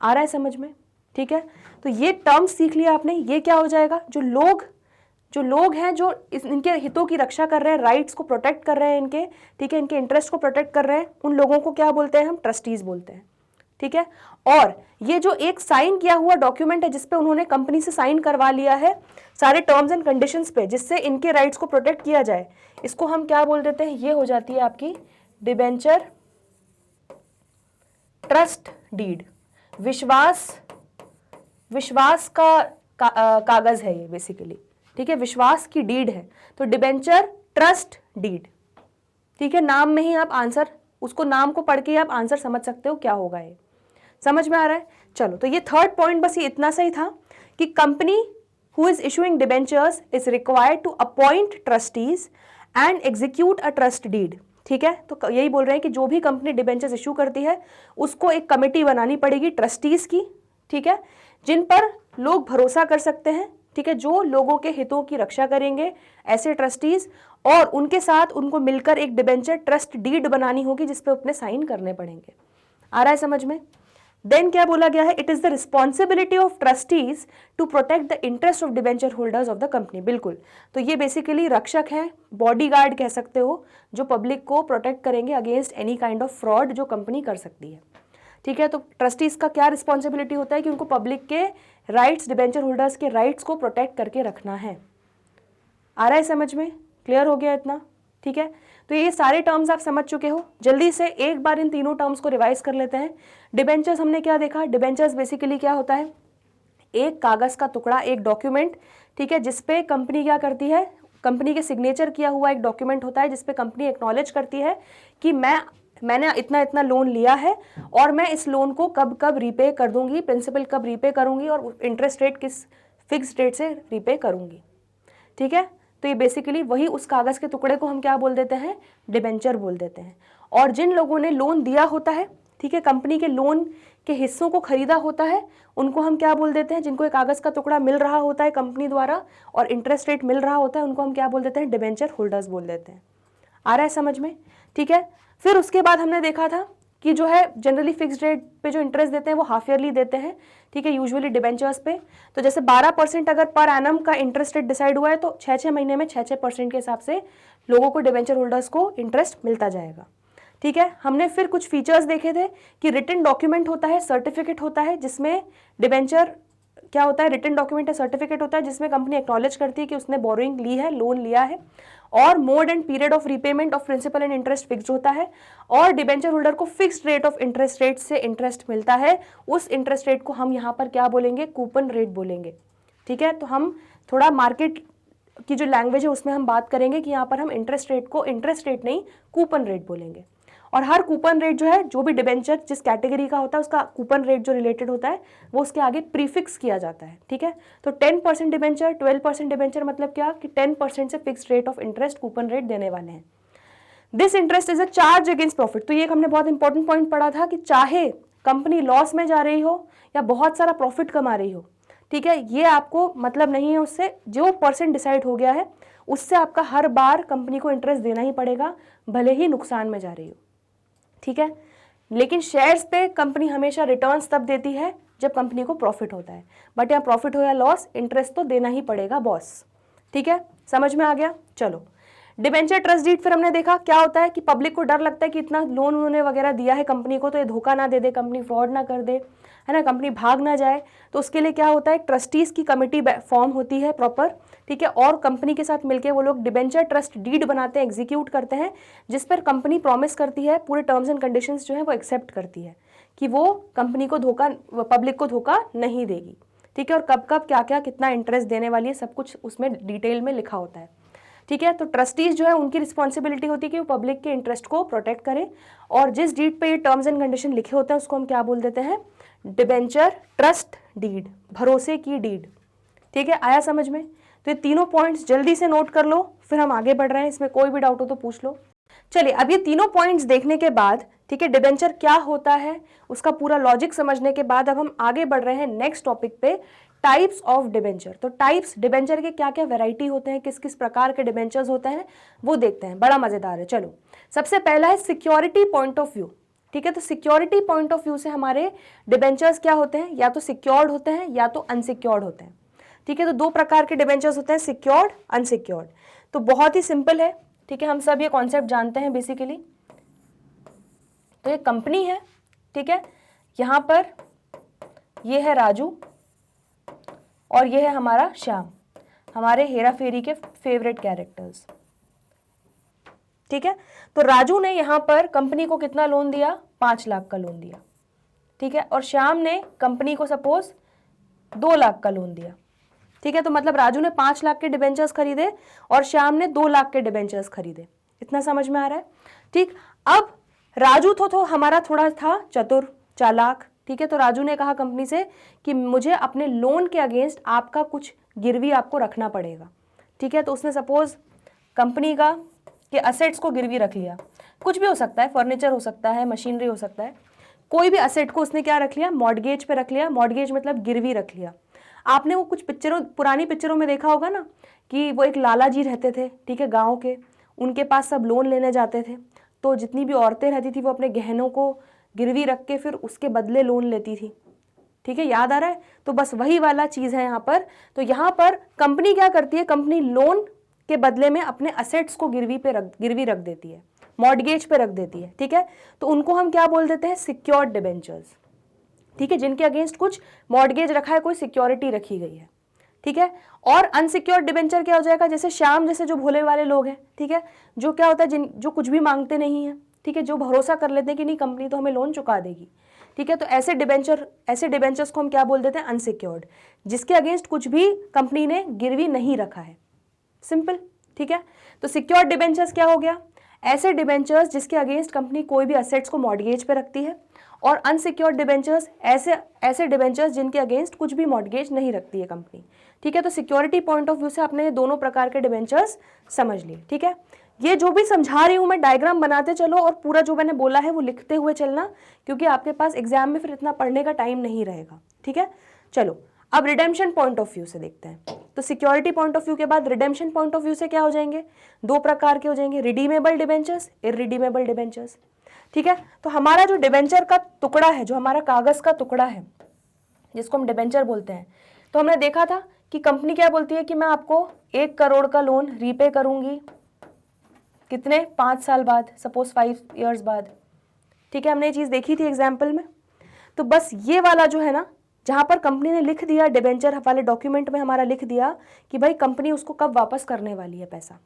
आ रहा है समझ में? ठीक है, तो ये टर्म्स सीख लिया आपने। ये क्या हो जाएगा, जो लोग हैं जो इनके हितों की रक्षा कर रहे हैं, राइट्स को प्रोटेक्ट कर रहे हैं इनके, ठीक है, इनके इंटरेस्ट को प्रोटेक्ट कर रहे हैं, उन लोगों को क्या बोलते हैं हम, ट्रस्टीज बोलते हैं। ठीक है, और ये जो एक साइन किया हुआ डॉक्यूमेंट है जिसपे उन्होंने कंपनी से साइन करवा लिया है सारे टर्म्स एंड कंडीशंस पे, जिससे इनके राइट्स को प्रोटेक्ट किया जाए, इसको हम क्या बोल देते हैं, ये हो जाती है आपकी डिबेंचर ट्रस्ट डीड। विश्वास का कागज है ये बेसिकली, ठीक है, विश्वास की डीड है, तो डिबेंचर ट्रस्ट डीड। ठीक है, नाम में ही आप आंसर, उसको नाम को पढ़ के आप आंसर समझ सकते हो क्या होगा, ये समझ में आ रहा है? चलो, तो ये थर्ड पॉइंट बस ये इतना सही था कि company who is issuing debentures is required to appoint trustees and execute a trust deed. ठीक है, तो यही बोल रहे हैं कि जो भी कंपनी डिबेंचर्स इशू करती है उसको एक कमेटी बनानी पड़ेगी ट्रस्टीज की, ठीक है, जिन पर लोग भरोसा कर सकते हैं, ठीक है, जो लोगों के हितों की रक्षा करेंगे, ऐसे ट्रस्टीज, और उनके साथ उनको मिलकर एक डिबेंचर ट्रस्ट डीड बनानी होगी जिसपे अपने साइन करने पड़ेंगे। आ रहा है समझ में? देन क्या बोला गया है, it is the responsibility of trustees to protect the interest of debenture holders of the company. बिल्कुल, तो ये बेसिकली रक्षक हैं, बॉडीगार्ड कह सकते हो, जो पब्लिक को प्रोटेक्ट करेंगे against any kind of fraud जो कंपनी कर सकती है। ठीक है, तो ट्रस्टीज का क्या रिस्पॉन्सिबिलिटी होता है कि उनको पब्लिक के राइट्स, डिबेंचर होल्डर्स के राइट्स को प्रोटेक्ट करके रखना है। आ रहा है समझ में? क्लियर हो गया इतना? ठीक है, तो ये सारे टर्म्स आप समझ चुके हो। जल्दी से एक बार इन तीनों टर्म्स को रिवाइज कर लेते हैं। डिबेंचर्स हमने क्या देखा, डिबेंचर्स बेसिकली क्या होता है, एक कागज का टुकड़ा, एक डॉक्यूमेंट, ठीक है, जिसपे कंपनी क्या करती है, कंपनी के सिग्नेचर किया हुआ एक डॉक्यूमेंट होता है जिसपे कंपनी एक्नॉलेज करती है कि मैंने इतना इतना लोन लिया है और मैं इस लोन को कब कब रीपे कर दूंगी, प्रिंसिपल कब रीपे करूंगी और इंटरेस्ट रेट किस फिक्स रेट से रीपे करूंगी। ठीक है, तो ये बेसिकली वही उस कागज के टुकड़े को हम क्या बोल देते हैं, डिबेंचर बोल देते हैं। और जिन लोगों ने लोन दिया होता है, ठीक है, कंपनी के लोन के हिस्सों को खरीदा होता है, उनको हम क्या बोल देते हैं, जिनको एक कागज का टुकड़ा मिल रहा होता है कंपनी द्वारा और इंटरेस्ट रेट मिल रहा होता है, उनको हम क्या बोल देते हैं, डिबेंचर होल्डर्स बोल देते हैं। आ रहा है समझ में? ठीक है, फिर उसके बाद हमने देखा था कि जो है जनरली फिक्स्ड रेट पे जो इंटरेस्ट देते हैं वो हाफ ईयरली देते हैं, ठीक है, यूजुअली डिबेंचर्स पे। तो जैसे 12% अगर पर एनम का इंटरेस्ट रेट डिसाइड हुआ है तो 6-6 महीने में 6-6% के हिसाब से लोगों को, डिबेंचर होल्डर्स को इंटरेस्ट मिलता जाएगा। ठीक है, हमने फिर कुछ फीचर्स देखे थे कि रिटन डॉक्यूमेंट होता है, सर्टिफिकेट होता है, जिसमें डिबेंचर क्या होता है, रिटन डॉक्यूमेंट है, सर्टिफिकेट होता है जिसमें कंपनी एक्नॉलेज करती है कि उसने बोरोइंग ली है, लोन लिया है, और mode and period of repayment of principal and interest fixed होता है, और डिबेंचर होल्डर को fixed rate of interest rate से इंटरेस्ट मिलता है। उस इंटरेस्ट रेट को हम यहाँ पर क्या बोलेंगे, कूपन रेट बोलेंगे। ठीक है, तो हम थोड़ा मार्केट की जो लैंग्वेज है उसमें हम बात करेंगे कि यहाँ पर हम इंटरेस्ट रेट को इंटरेस्ट रेट नहीं कूपन रेट बोलेंगे। और हर कूपन रेट जो है, जो भी डिबेंचर जिस कैटेगरी का होता है उसका कूपन रेट जो रिलेटेड होता है वो उसके आगे प्रीफिक्स किया जाता है। ठीक है, तो 10% डिबेंचर, 12% डिबेंचर मतलब क्या कि 10% से fixed rate of interest coupon rate देने वाले हैं। This interest is a charge against profit. तो ये हमने बहुत इंपॉर्टेंट पॉइंट पढ़ा था कि चाहे कंपनी लॉस में जा रही हो या बहुत सारा प्रॉफिट कमा रही हो, ठीक है, ये आपको मतलब नहीं है उससे, जो परसेंट डिसाइड हो गया है उससे आपका हर बार कंपनी को इंटरेस्ट देना ही पड़ेगा, भले ही नुकसान में जा रही हो। ठीक है, लेकिन शेयर्स पे कंपनी हमेशा रिटर्न्स तब देती है जब कंपनी को प्रॉफिट होता है, बट यहाँ प्रॉफिट हो या लॉस इंटरेस्ट तो देना ही पड़ेगा बॉस। ठीक है, समझ में आ गया। चलो, डिबेंचर ट्रस्ट डीड फिर हमने देखा क्या होता है कि पब्लिक को डर लगता है कि इतना लोन उन्होंने वगैरह दिया है कंपनी को, तो ये धोखा ना दे दे, कंपनी फ्रॉड ना कर दे, है ना, कंपनी भाग ना जाए। तो उसके लिए क्या होता है, ट्रस्टीज की कमेटी फॉर्म होती है प्रॉपर। ठीक है, और कंपनी के साथ मिलकर वो लोग डिबेंचर ट्रस्ट डीड बनाते हैं, एग्जीक्यूट करते हैं, जिस पर कंपनी प्रॉमिस करती है, पूरे टर्म्स एंड कंडीशंस जो है वो एक्सेप्ट करती है कि वो कंपनी को धोखा, पब्लिक को धोखा नहीं देगी। ठीक है, और कब कब क्या क्या कितना इंटरेस्ट देने वाली है सब कुछ उसमें डिटेल में लिखा होता है। ठीक है, तो ट्रस्टीज जो है उनकी रिस्पॉन्सिबिलिटी होती है कि वो पब्लिक के इंटरेस्ट को प्रोटेक्ट करें, और जिस डीड पे ये टर्म्स एंड कंडीशन लिखे होते हैं उसको हम क्या बोल देते हैं, डिबेंचर ट्रस्ट डीड, भरोसे की डीड। ठीक है, आया समझ में। तो ये तीनों पॉइंट्स जल्दी से नोट कर लो, फिर हम आगे बढ़ रहे हैं, इसमें कोई भी डाउट हो तो पूछ लो। चलिए, अब ये तीनों पॉइंट्स देखने के बाद, ठीक है, डिबेंचर क्या होता है उसका पूरा लॉजिक समझने के बाद अब हम आगे बढ़ रहे हैं नेक्स्ट टॉपिक पे, टाइप्स ऑफ डिबेंचर। तो टाइप्स, डिबेंचर के क्या क्या वैरायटी होते हैं, किस किस प्रकार के डिबेंचर्स होते हैं वो देखते हैं, बड़ा मजेदार है। चलो, सबसे पहला है सिक्योरिटी पॉइंट ऑफ व्यू। ठीक है, तो सिक्योरिटी पॉइंट ऑफ व्यू से हमारे डिबेंचर्स क्या होते हैं, या तो सिक्योर्ड होते हैं या तो अनसिक्योर्ड होते हैं। ठीक है, तो दो प्रकार के डिबेंचर्स होते हैं, सिक्योर्ड, अनसिक्योर्ड। तो बहुत ही सिंपल है। ठीक है, हम सब ये कॉन्सेप्ट जानते हैं बेसिकली। तो ये कंपनी है, ठीक है, यहां पर ये है राजू और ये है हमारा श्याम, हमारे हेरा फेरी के फेवरेट कैरेक्टर्स। ठीक है, तो राजू ने यहां पर कंपनी को कितना लोन दिया, 5 लाख का लोन दिया। ठीक है, और श्याम ने कंपनी को सपोज 2 लाख का लोन दिया। ठीक है, तो मतलब राजू ने 5 लाख के डिबेंचर्स खरीदे और श्याम ने 2 लाख के डिबेंचर्स खरीदे। इतना समझ में आ रहा है। ठीक, अब राजू तो हमारा थोड़ा था चतुर, चालाक। ठीक है, तो राजू ने कहा कंपनी से कि मुझे अपने लोन के अगेंस्ट आपका कुछ गिरवी आपको रखना पड़ेगा। ठीक है, तो उसने सपोज कंपनी का के असेट्स को गिरवी रख लिया, कुछ भी हो सकता है, फर्नीचर हो सकता है, मशीनरी हो सकता है, कोई भी असेट को उसने क्या रख लिया, मॉर्गेज पे रख लिया। मॉर्गेज मतलब गिरवी रख लिया। आपने वो कुछ पिक्चरों, पुरानी पिक्चरों में देखा होगा ना कि वो एक लाला जी रहते थे, ठीक है, गाँव के, उनके पास सब लोन लेने जाते थे, तो जितनी भी औरतें रहती थी वो अपने गहनों को गिरवी रख के फिर उसके बदले लोन लेती थी। ठीक है, याद आ रहा है। तो बस वही वाला चीज है यहाँ पर। तो यहाँ पर कंपनी क्या करती है, कंपनी लोन के बदले में अपने असेट्स को गिरवी रख देती है, मॉर्गेज पे रख देती है। ठीक है, तो उनको हम क्या बोल देते हैं, सिक्योर्ड डिबेंचर्स। ठीक है, जिनके अगेंस्ट कुछ मॉर्गेज रखा है, कोई सिक्योरिटी रखी गई है। ठीक है, और अनसिक्योर्ड डिबेंचर क्या हो जाएगा, जैसे श्याम जैसे जो भोले वाले लोग हैं, ठीक है, जो क्या होता है, जो कुछ भी मांगते नहीं है, ठीक है, जो भरोसा कर लेते हैं कि नहीं कंपनी तो हमें लोन चुका देगी। ठीक है, तो ऐसे डिबेंचर्स को हम क्या बोल देते हैं, अनसिक्योर्ड, जिसके अगेंस्ट कुछ भी कंपनी ने गिरवी नहीं रखा है। सिंपल। ठीक है, तो सिक्योर्ड डिबेंचर्स क्या हो गया, ऐसे डिबेंचर्स जिसके अगेंस्ट कंपनी कोई भी असेट्स को मॉर्गेज पे रखती है, और अनसिक्योर्ड डिबेंचर्स ऐसे डिबेंचर्स जिनके अगेंस्ट कुछ भी मॉर्गेज नहीं रखती है कंपनी। ठीक है, तो सिक्योरिटी पॉइंट ऑफ व्यू से आपने दोनों प्रकार के डिबेंचर्स समझ लिए। ठीक है, ये जो भी समझा रही हूं मैं, डायग्राम बनाते चलो और पूरा जो मैंने बोला है वो लिखते हुए चलना, क्योंकि आपके पास एग्जाम में फिर इतना पढ़ने का टाइम नहीं रहेगा। ठीक है, चलो अब रिडेम्पशन पॉइंट ऑफ व्यू से देखते हैं। तो सिक्योरिटी पॉइंट ऑफ व्यू के बाद रिडेम्पशन पॉइंट ऑफ व्यू से क्या हो जाएंगे, दो प्रकार के हो जाएंगे, रिडीमेबल डिबेंचर्स, इररिडीमेबल डिबेंचर्स। ठीक है, तो हमारा जो डिबेंचर का टुकड़ा है, जो हमारा कागज का टुकड़ा है जिसको हम डिबेंचर बोलते हैं, तो हमने देखा था कि कंपनी क्या बोलती है कि मैं आपको 1 करोड़ का लोन रीपे करूंगी, कितने, 5 साल बाद, सपोज 5 इयर्स बाद। ठीक है, हमने ये चीज देखी थी एग्जाम्पल में। तो बस ये वाला जो है ना, जहां पर कंपनी ने लिख दिया, डिबेंचर वाले डॉक्यूमेंट में हमारा लिख दिया कि भाई कंपनी उसको कब वापस करने वाली है पैसा।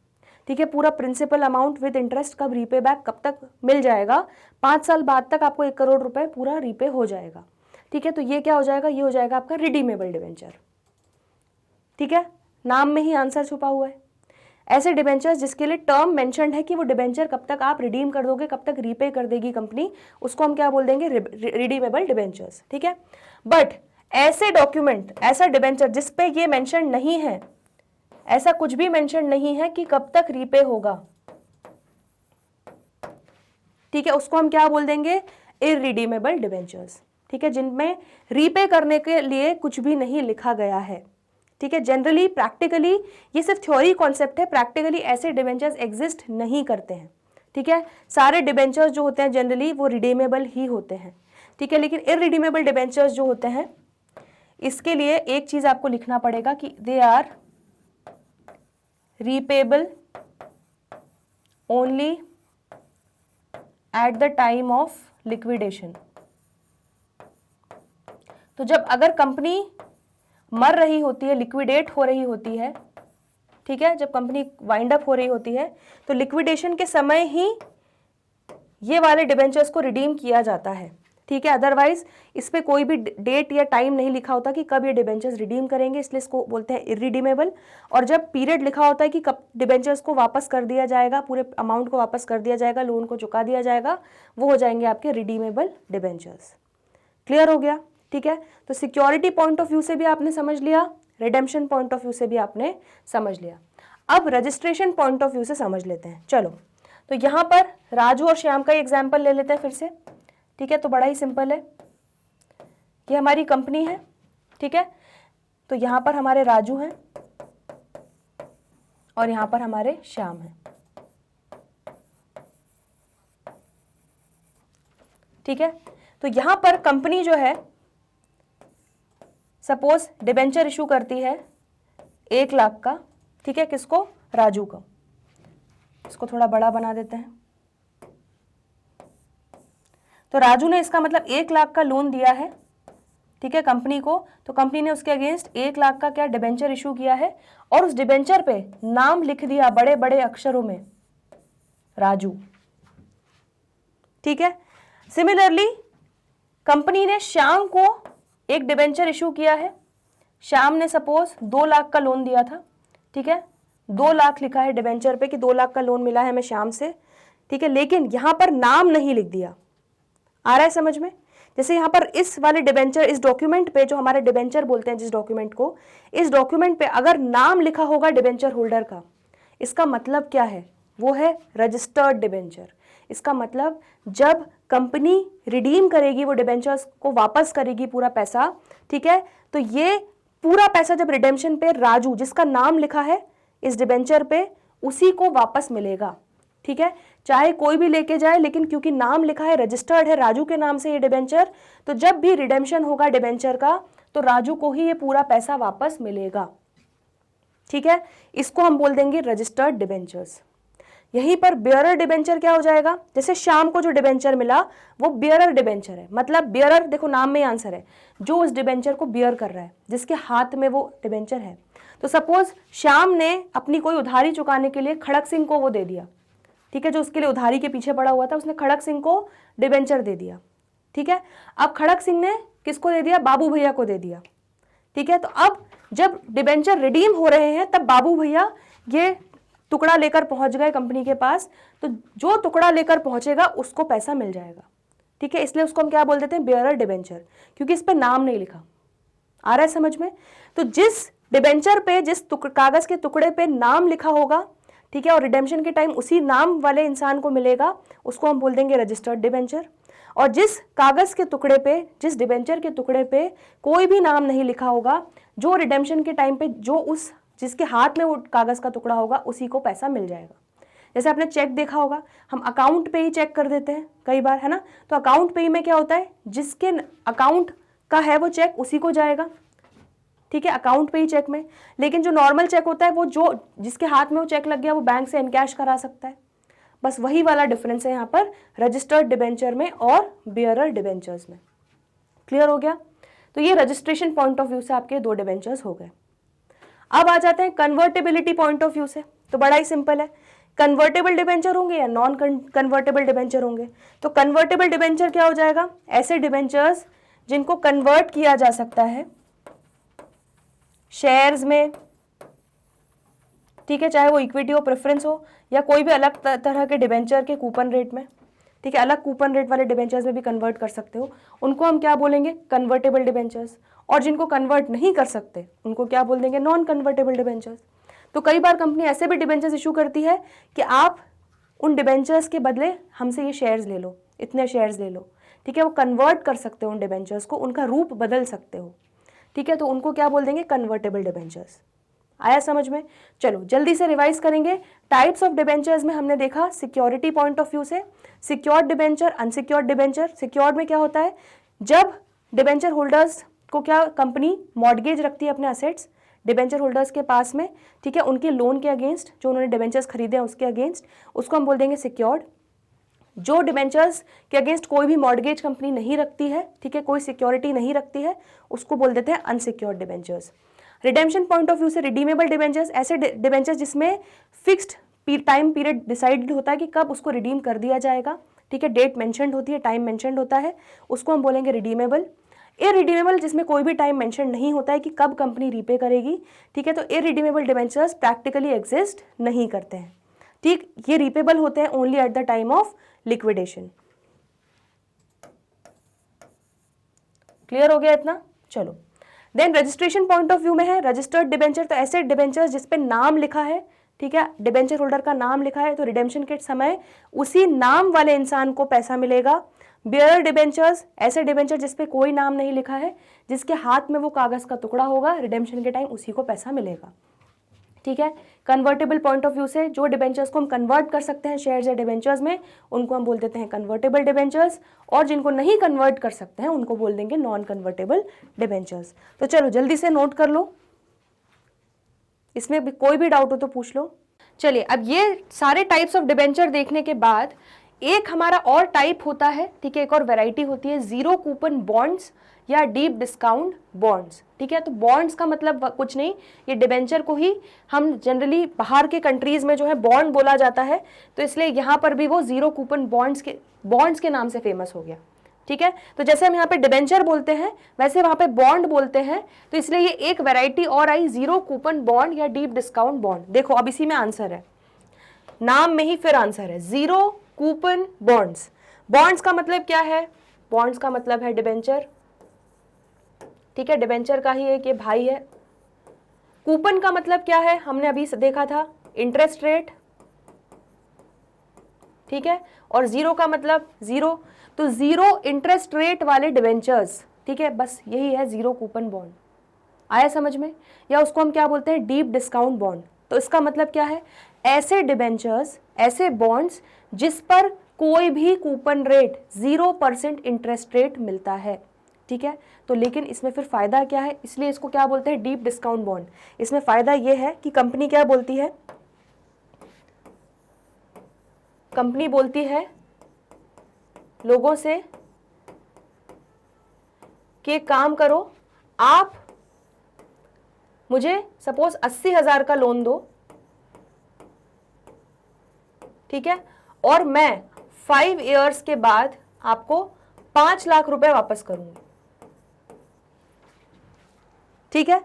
ठीक है, पूरा प्रिंसिपल अमाउंट विद इंटरेस्ट कब रीपे बैक, कब तक मिल जाएगा, 5 साल बाद तक आपको 1 करोड़ रुपए पूरा रीपे हो जाएगा। ठीक है, तो ये क्या हो जाएगा, ये हो जाएगा आपका रिडीमेबल डिबेंचर। ठीक है, नाम में ही आंसर छुपा हुआ है। ऐसे डिबेंचर्स जिसके लिए टर्म मेंशन्ड है कि वो डिबेंचर कब तक आप रिडीम कर दोगे, कब तक रीपे कर देगी कंपनी, उसको हम क्या बोल देंगे, रिडीमेबल डिबेंचर्स। ठीक है, बट ऐसे डॉक्यूमेंट, ऐसा डिबेंचर जिसपे ये मेंशन नहीं है, ऐसा कुछ भी मेंशन नहीं है कि कब तक रीपे होगा, ठीक है, उसको हम क्या बोल देंगे, इररिडीमेबल डिबेंचर्स। ठीक है, जिनमें रीपे करने के लिए कुछ भी नहीं लिखा गया है। ठीक है, जनरली प्रैक्टिकली ये सिर्फ थ्योरी कॉन्सेप्ट है, प्रैक्टिकली ऐसे डिबेंचर्स एग्जिस्ट नहीं करते हैं। ठीक है, सारे डिबेंचर्स जो होते हैं जनरली वो रिडीमेबल ही होते हैं। ठीक है, लेकिन इररिडीमेबल डिबेंचर्स जो होते हैं इसके लिए एक चीज आपको लिखना पड़ेगा कि they are repayable only at the time of liquidation. तो जब अगर कंपनी मर रही होती है, लिक्विडेट हो रही होती है, ठीक है, जब कंपनी वाइंड अप हो रही होती है तो लिक्विडेशन के समय ही ये वाले डिबेंचर्स को रिडीम किया जाता है। ठीक है, अदरवाइज इस पे कोई भी डेट या टाइम नहीं लिखा होता कि कब ये डिबेंचर्स रिडीम करेंगे, इसलिए इसको बोलते हैं इररिडीमेबल। और जब पीरियड लिखा होता है कि कब डिबेंचर्स को वापस कर दिया जाएगा, पूरे अमाउंट को वापस कर दिया जाएगा, लोन को चुका दिया जाएगा, वो हो जाएंगे आपके रिडीमेबल डिबेंचर्स। क्लियर हो गया? ठीक है, तो सिक्योरिटी पॉइंट ऑफ व्यू से भी आपने समझ लिया, रिडेम्पशन पॉइंट ऑफ व्यू से भी आपने समझ लिया। अब रजिस्ट्रेशन पॉइंट ऑफ व्यू से समझ लेते हैं। चलो, तो यहाँ पर राजू और श्याम का एग्जाम्पल ले लेते हैं फिर से। ठीक है, तो बड़ा ही सिंपल है, ये हमारी कंपनी है। ठीक है, तो यहाँ पर हमारे राजू हैं और यहाँ पर हमारे श्याम हैं। ठीक है, तो यहाँ पर कंपनी जो है सपोज डिबेंचर इशू करती है 1 लाख का। ठीक है, किसको? राजू को। इसको थोड़ा बड़ा बना देते हैं। तो राजू ने इसका मतलब 1 लाख का लोन दिया है, ठीक है, कंपनी को। तो कंपनी ने उसके अगेंस्ट 1 लाख का क्या डिबेंचर इशू किया है और उस डिबेंचर पे नाम लिख दिया बड़े बड़े अक्षरों में, राजू। ठीक है, सिमिलरली कंपनी ने श्याम को एक डिबेंचर इशू किया है। श्याम ने सपोज 2 लाख का लोन दिया था। ठीक है, 2 लाख लिखा है डिबेंचर पे कि 2 लाख का लोन मिला है हमें श्याम से। ठीक है, लेकिन यहां पर नाम नहीं लिख दिया। आ रहा है समझ में? जैसे यहाँ पर इस वाले डिबेंचर, इस डॉक्यूमेंट पे जो हमारे डिबेंचर बोलते हैं जिस डॉक्यूमेंट को, इस डॉक्यूमेंट पे अगर नाम लिखा होगा डिबेंचर होल्डर का, इसका मतलब क्या है? वो है रजिस्टर्ड डिबेंचर। इसका मतलब जब कंपनी रिडीम करेगी, वो डिबेंचर्स को वापस करेगी पूरा पैसा, ठीक है, तो ये पूरा पैसा जब रिडेम्पशन पे राजू, जिसका नाम लिखा है इस डिबेंचर पे, उसी को वापस मिलेगा। ठीक है, चाहे कोई भी लेके जाए, लेकिन क्योंकि नाम लिखा है, रजिस्टर्ड है राजू के नाम से ये डिबेंचर, तो जब भी रिडेम्पशन होगा डिबेंचर का तो राजू को ही ये पूरा पैसा वापस मिलेगा। ठीक है, इसको हम बोल देंगे रजिस्टर्ड डिबेंचर्स। यहीं पर बियरर डिबेंचर क्या हो जाएगा? जैसे श्याम को जो डिबेंचर मिला वो बियरर डिबेंचर है। मतलब बियरर, देखो नाम में आंसर है, जो उस डिबेंचर को बियर कर रहा है, जिसके हाथ में वो डिबेंचर है। तो सपोज श्याम ने अपनी कोई उधारी चुकाने के लिए खड़क सिंह को वो दे दिया। ठीक है, जो उसके लिए उधारी के पीछे पड़ा हुआ था, उसने खड़क सिंह को डिबेंचर दे दिया। ठीक है, अब खड़क सिंह ने किसको दे दिया? बाबू भैया को दे दिया। ठीक है, तो अब जब डिबेंचर रिडीम हो रहे हैं तब बाबू भैया ये टुकड़ा लेकर पहुंच गए कंपनी के पास, तो जो टुकड़ा लेकर पहुंचेगा उसको पैसा मिल जाएगा। ठीक है, इसलिए उसको हम क्या बोल देते हैं? बियरर डिबेंचर, क्योंकि इस पे नाम नहीं लिखा। आ रहा है समझ में? तो जिस डिबेंचर पे, जिस कागज के टुकड़े पे नाम लिखा होगा, ठीक है, और रिडेम्पशन के टाइम उसी नाम वाले इंसान को मिलेगा, उसको हम बोल देंगे रजिस्टर्ड डिबेंचर। और जिस कागज के टुकड़े पे, जिस डिबेंचर के टुकड़े पे कोई भी नाम नहीं लिखा होगा, जो रिडेम्पशन के टाइम पे जो उस जिसके हाथ में वो कागज का टुकड़ा होगा, उसी को पैसा मिल जाएगा। जैसे आपने चेक देखा होगा, हम अकाउंट पे ही चेक कर देते हैं कई बार, है ना? तो अकाउंट पे ही में क्या होता है, जिसके अकाउंट का है वो चेक उसी को जाएगा। ठीक है, अकाउंट पे ही चेक में। लेकिन जो नॉर्मल चेक होता है वो जो जिसके हाथ में वो चेक लग गया वो बैंक से इनकैश करा सकता है। बस वही वाला डिफरेंस है यहाँ पर रजिस्टर्ड डिबेंचर में और बियरर डिबेंचर्स में। क्लियर हो गया? तो ये रजिस्ट्रेशन पॉइंट ऑफ व्यू से आपके 2 डिबेंचर्स हो गए। अब आ जाते हैं कन्वर्टेबिलिटी पॉइंट ऑफ व्यू से। तो बड़ा ही सिंपल है, कन्वर्टेबल डिबेंचर होंगे या नॉन कन्वर्टेबल डिबेंचर होंगे। तो कन्वर्टेबल डिबेंचर क्या हो जाएगा? ऐसे डिबेंचर्स जिनको कन्वर्ट किया जा सकता है शेयर्स में। ठीक है, चाहे वो इक्विटी हो, प्रेफरेंस हो, या कोई भी अलग तरह के डिबेंचर के कूपन रेट में। ठीक है, अलग कूपन रेट वाले डिबेंचर्स में भी कन्वर्ट कर सकते हो, उनको हम क्या बोलेंगे? Convertible debentures. और जिनको कन्वर्ट नहीं कर सकते उनको क्या बोल देंगे? Non convertible debentures. तो कई बार कंपनी ऐसे भी डिबेंचर्स इशू करती है कि आप उन डिबेंचर्स के बदले हमसे ये शेयर्स ले लो, इतने शेयर्स ले लो। ठीक है, वो कन्वर्ट कर सकते हो उन डिबेंचर्स को, उनका रूप बदल सकते हो, ठीक है, तो उनको क्या बोल देंगे, कन्वर्टेबल डिबेंचर्स। आया समझ में? चलो जल्दी से रिवाइज करेंगे। टाइप्स ऑफ डिबेंचर्स में हमने देखा सिक्योरिटी पॉइंट ऑफ व्यू से, secured debenture, unsecured debenture. Secured में क्या होता है, जब डिबेंचर होल्डर्स को क्या कंपनी मॉर्गेज रखती है अपने असेट्स डिबेंचर होल्डर्स के पास में, ठीक है, उनके लोन के अगेंस्ट, जो उन्होंने डिबेंचर्स खरीदे हैं उसके अगेंस्ट, उसको हम बोल देंगे सिक्योर्ड। जो डिबेंचर्स के अगेंस्ट कोई भी मॉर्गेज कंपनी नहीं रखती है, ठीक है, कोई सिक्योरिटी नहीं रखती है, उसको बोल देते हैं unsecured debentures. Redemption point of view से रिडीमेबल डिबेंचर्स, ऐसे डिबेंचर्स जिसमें फिक्स्ड टाइम पीरियड डिसाइडेड होता है कि कब उसको रिडीम कर दिया जाएगा, ठीक है, डेट मेंशन्ड होती है, टाइम मेंशन्ड होता है, उसको हम बोलेंगे रिडीमेबल। इरिडीमेबल जिसमें कोई भी टाइम मेंशन नहीं होता है कि कब कंपनी रीपे करेगी, ठीक है, तो इरिडीमेबल डिबेंचर्स प्रैक्टिकली एग्जिस्ट नहीं करते हैं, ठीक, ये रीपेबल होते हैं only at the time of liquidation. Clear हो गया इतना? चलो then registration point of view में है रजिस्टर्ड डिबेंचर, तो ऐसे डिबेंचर्स जिसपे नाम लिखा है, ठीक है, डिबेंचर होल्डर का नाम लिखा है, तो रिडेम्पशन के समय उसी नाम वाले इंसान को पैसा मिलेगा। बियरर डिबेंचर्स, ऐसे डिबेंचर जिसपे कोई नाम नहीं लिखा है, जिसके हाथ में वो कागज का टुकड़ा होगा, रिडेम्पशन के टाइम उसी को पैसा मिलेगा, ठीक है। कन्वर्टेबल पॉइंट ऑफ व्यू से जो डिबेंचर्स को हम कन्वर्ट कर सकते हैं शेयर्स या डिबेंचर्स में, उनको हम बोल देते हैं कन्वर्टेबल डिबेंचर्स, और जिनको नहीं कन्वर्ट कर सकते हैं उनको बोल देंगे नॉन कन्वर्टेबल डिबेंचर्स। तो चलो जल्दी से नोट कर लो, इसमें भी कोई भी डाउट हो तो पूछ लो। चलिए अब ये सारे टाइप्स ऑफ डिबेंचर देखने के बाद एक हमारा और टाइप होता है, ठीक है, एक और वैरायटी होती है जीरो कूपन बॉन्ड्स या डीप डिस्काउंट बॉन्ड्स, ठीक है। तो बॉन्ड्स का मतलब कुछ नहीं, ये डिबेंचर को ही हम जनरली बाहर के कंट्रीज में जो है बॉन्ड बोला जाता है, तो इसलिए यहाँ पर भी वो जीरो कूपन बॉन्ड्स के नाम से फेमस हो गया, ठीक है। तो जैसे हम यहाँ पे डिबेंचर बोलते हैं वैसे वहां पे बॉन्ड बोलते हैं, तो इसलिए ये एक वैरायटी और आई जीरो कूपन बॉन्ड या डीप डिस्काउंट बॉन्ड। देखो अब इसी में आंसर है, नाम में ही फिर आंसर है, जीरो कूपन बॉन्ड्स। बॉन्ड्स का मतलब क्या है, बॉन्ड्स का मतलब है डिबेंचर, ठीक है, डिबेंचर का ही एक ये भाई है। कूपन का मतलब क्या है, हमने अभी देखा था इंटरेस्ट रेट, ठीक है, और जीरो का मतलब जीरो, तो जीरो इंटरेस्ट रेट वाले डिबेंचर्स, ठीक है, बस यही है जीरो कूपन बॉन्ड। आया समझ में? या उसको हम क्या बोलते हैं, डीप डिस्काउंट बॉन्ड। तो इसका मतलब क्या है, ऐसे डिबेंचर्स, ऐसे बॉन्ड्स जिस पर कोई भी कूपन रेट 0% इंटरेस्ट रेट मिलता है, ठीक है। तो लेकिन इसमें फिर फायदा क्या है, इसलिए इसको क्या बोलते हैं, डीप डिस्काउंट बॉन्ड। इसमें फायदा यह है कि कंपनी क्या बोलती है, कंपनी बोलती है लोगों से कि काम करो, आप मुझे सपोज 80,000 का लोन दो, ठीक है, और मैं 5 इयर्स के बाद आपको 5 लाख रुपए वापस करूंगी, ठीक है।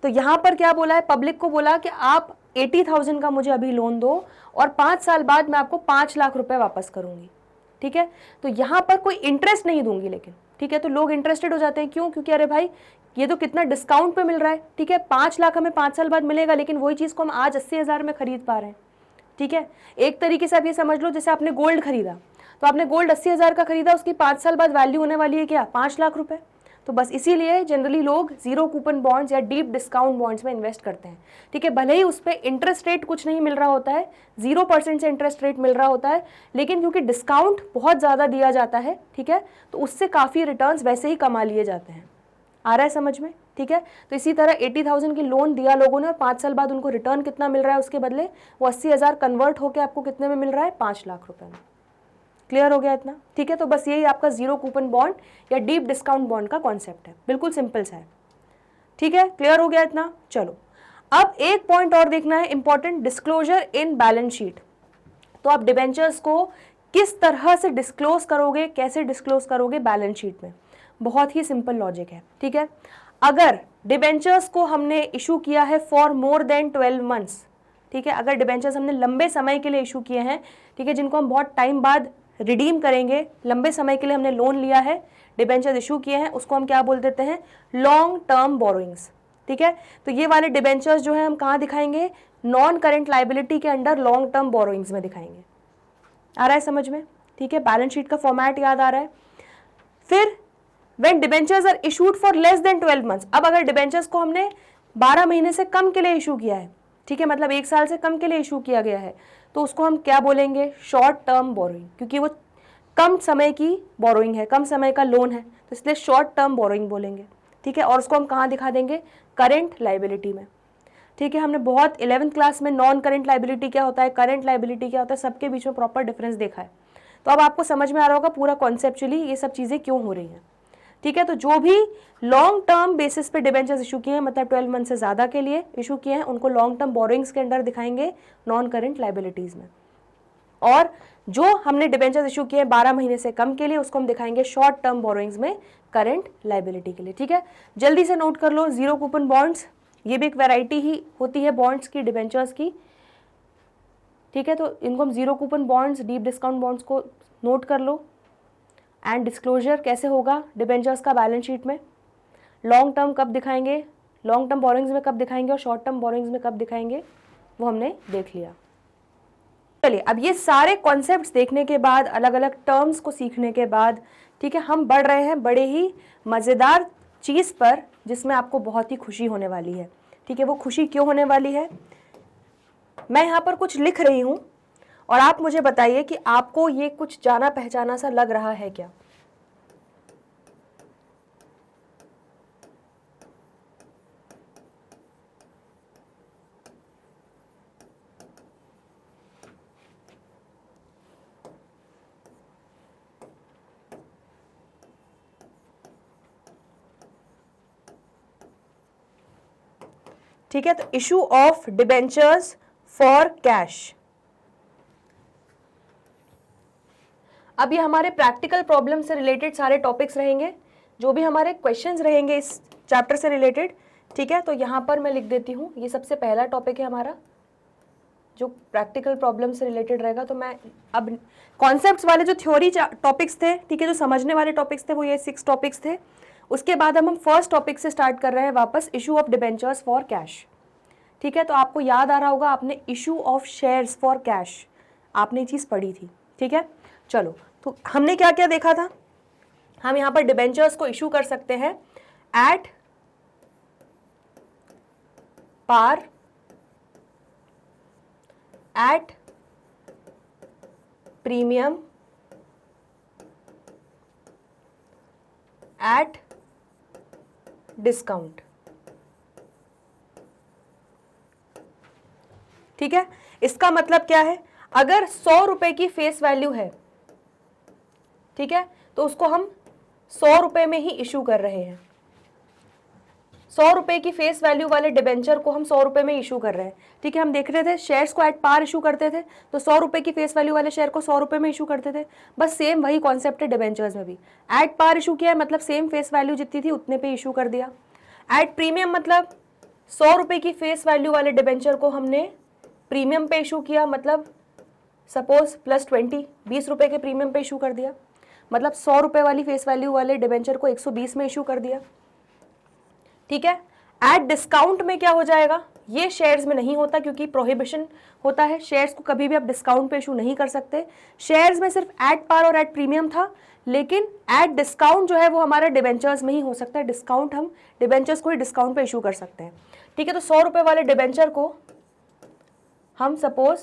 तो यहां पर क्या बोला है, पब्लिक को बोला कि आप 80,000 का मुझे अभी लोन दो और 5 साल बाद मैं आपको 5 लाख रुपए वापस करूंगी, ठीक है। तो यहां पर कोई इंटरेस्ट नहीं दूंगी लेकिन, ठीक है, तो लोग इंटरेस्टेड हो जाते हैं, क्यों, क्योंकि अरे भाई ये तो कितना डिस्काउंट पे मिल रहा है, ठीक है, 5 लाख हमें 5 साल बाद मिलेगा, लेकिन वही चीज को हम आज 80,000 में खरीद पा रहे हैं, ठीक है। एक तरीके से आप ये समझ लो जैसे आपने गोल्ड खरीदा, तो आपने गोल्ड 80,000 का खरीदा, उसकी 5 साल बाद वैल्यू होने वाली है क्या, 5 लाख रुपए। तो बस इसीलिए जनरली लोग जीरो कूपन बॉन्ड्स या डीप डिस्काउंट बॉन्ड्स में इन्वेस्ट करते हैं, ठीक है। भले ही उस पर इंटरेस्ट रेट कुछ नहीं मिल रहा होता है, 0% से इंटरेस्ट रेट मिल रहा होता है, लेकिन क्योंकि डिस्काउंट बहुत ज़्यादा दिया जाता है, ठीक है, तो उससे काफ़ी रिटर्न्स वैसे ही कमा लिए जाते हैं। आ रहा है समझ में, ठीक है। तो इसी तरह 80,000 की लोन दिया लोगों ने और 5 साल बाद उनको रिटर्न कितना मिल रहा है उसके बदले, वो 80,000 कन्वर्ट होकर आपको कितने में मिल रहा है, 5 लाख रुपए में। क्लियर हो गया इतना, ठीक है। तो बस यही आपका जीरो कूपन बॉन्ड या डीप डिस्काउंट बॉन्ड का कॉन्सेप्ट है, बिल्कुल सिंपल सा है, ठीक है। क्लियर हो गया इतना। चलो अब एक पॉइंट और देखना है important, disclosure in balance sheet. तो आप डिबेंचर्स को किस तरह से डिस्क्लोज करोगे, कैसे डिस्क्लोज करोगे बैलेंस शीट में, बहुत ही सिंपल लॉजिक है, ठीक है। अगर डिबेंचर्स को हमने इशू किया है फॉर मोर देन 12 मंथ्स, ठीक है, अगर डिबेंचर्स हमने लंबे समय के लिए इशू किए हैं, ठीक है, जिनको हम बहुत टाइम बाद रिडीम करेंगे, लंबे समय के लिए हमने लोन लिया है, डिबेंचर्स इशू किए हैं, उसको हम क्या बोल देते हैं, लॉन्ग टर्म बोरोइंग्स, ठीक है। तो ये वाले डिबेंचर्स जो है हम कहाँ दिखाएंगे, नॉन करेंट लाइबिलिटी के अंडर लॉन्ग टर्म बोरोइंग्स में दिखाएंगे। आ रहा है समझ में, ठीक है। बैलेंस शीट का फॉर्मेट याद आ रहा है। फिर when debentures are issued for less than 12 months, अब अगर डिबेंचर्स को हमने 12 महीने से कम के लिए इशू किया है, ठीक है, मतलब 1 साल से कम के लिए इशू किया गया है, तो उसको हम क्या बोलेंगे, शॉर्ट टर्म बोरोइंग, क्योंकि वो कम समय की बोरोइंग है, कम समय का लोन है, तो इसलिए शॉर्ट टर्म बोरोइंग बोलेंगे, ठीक है। और उसको हम कहाँ दिखा देंगे, करेंट लाइबिलिटी में, ठीक है। हमने बहुत 11th क्लास में नॉन करेंट लाइबिलिटी क्या होता है, करेंट लाइबिलिटी क्या होता है, सबके बीच में प्रॉपर डिफरेंस देखा है। तो अब आपको समझ में आ रहा होगा पूरा कॉन्सेप्चुअली ये सब चीज़ें क्यों हो रही हैं, ठीक है। तो जो भी लॉन्ग टर्म बेसिस पे डिबेंचर्स इशू किए हैं, मतलब 12 मंथ से ज़्यादा के लिए इशू किए हैं, उनको लॉन्ग टर्म बोरोइंग्स के अंडर दिखाएंगे नॉन करेंट लाइबिलिटीज़ में। और जो हमने डिबेंचर्स इशू किए हैं 12 महीने से कम के लिए, उसको हम दिखाएंगे शॉर्ट टर्म बोरोइंग्स में करेंट लाइबिलिटी के लिए, ठीक है। जल्दी से नोट कर लो, जीरो कूपन बॉन्ड्स, ये भी एक वैरायटी ही होती है बॉन्ड्स की, डिबेंचर्स की, ठीक है। तो इनको हम zero coupon bonds, deep discount bonds को नोट कर लो। एंड डिस्क्लोजर कैसे होगा डिबेंचर्स का बैलेंस शीट में, लॉन्ग टर्म कब दिखाएंगे, लॉन्ग टर्म बोरोइंग्स में कब दिखाएंगे और शॉर्ट टर्म बोरोइंग्स में कब दिखाएंगे, वो हमने देख लिया। चलिए, अब ये सारे कॉन्सेप्ट्स देखने के बाद, अलग अलग टर्म्स को सीखने के बाद, ठीक है, हम बढ़ रहे हैं बड़े ही मज़ेदार चीज़ पर, जिसमें आपको बहुत ही खुशी होने वाली है, ठीक है। वो खुशी क्यों होने वाली है, मैं यहाँ पर कुछ लिख रही हूँ और आप मुझे बताइए कि आपको ये कुछ जाना पहचाना सा लग रहा है क्या। ठीक है, तो issue of debentures for cash. अब ये हमारे प्रैक्टिकल प्रॉब्लम से रिलेटेड सारे टॉपिक्स रहेंगे, जो भी हमारे क्वेश्चंस रहेंगे इस चैप्टर से रिलेटेड, ठीक है। तो यहाँ पर मैं लिख देती हूँ, ये सबसे पहला टॉपिक है हमारा जो प्रैक्टिकल प्रॉब्लम से रिलेटेड रहेगा। तो मैं अब कॉन्सेप्ट्स वाले जो थ्योरी टॉपिक्स थे, ठीक है, जो समझने वाले टॉपिक्स थे, वो ये 6 टॉपिक्स थे। उसके बाद हम फर्स्ट टॉपिक से स्टार्ट कर रहे हैं वापस, issue of debentures for cash, ठीक है। तो आपको याद आ रहा होगा, आपने issue of shares for cash आपने चीज़ पढ़ी थी, ठीक है। चलो, तो हमने क्या क्या देखा था, हम यहाँ पर डिबेंचर्स को इशू कर सकते हैं at par, at premium, at discount, ठीक है। इसका मतलब क्या है, अगर 100 रुपए की फेस वैल्यू है, ठीक है, तो उसको हम 100 रुपए में ही इशू कर रहे हैं। 100 रुपए की फेस वैल्यू वाले डिबेंचर को हम 100 रुपए में इशू कर रहे हैं, ठीक है। हम देख रहे थे शेयर्स को एट पार इशू करते थे, तो 100 रुपए की फेस वैल्यू वाले शेयर को 100 रुपए में इशू करते थे। बस सेम वही कॉन्सेप्ट है डिबेंचर्स में भी, एट पार इशू किया है मतलब सेम फेस वैल्यू जितनी थी उतने पे इशू कर दिया। एट प्रीमियम मतलब 100 रुपए की फेस वैल्यू वाले डिबेंचर को हमने प्रीमियम पे इशू किया, मतलब सपोज +20, 20 रुपए के प्रीमियम पे इशू कर दिया, मतलब 100 रुपए वाली फेस वैल्यू वाले डिबेंचर को 120 में इशू कर दिया, ठीक है। एट डिस्काउंट में क्या हो जाएगा, ये शेयर्स में नहीं होता क्योंकि प्रोहिबिशन होता है, शेयर्स को कभी भी आप डिस्काउंट पे इशू नहीं कर सकते। शेयर्स में सिर्फ एट पार और एट प्रीमियम था, लेकिन एट डिस्काउंट जो है वो हमारा डिबेंचर्स में ही हो सकता है। डिस्काउंट हम डिबेंचर्स को ही डिस्काउंट पे इशू कर सकते हैं, ठीक है। तो 100 रुपए वाले डिबेंचर को हम सपोज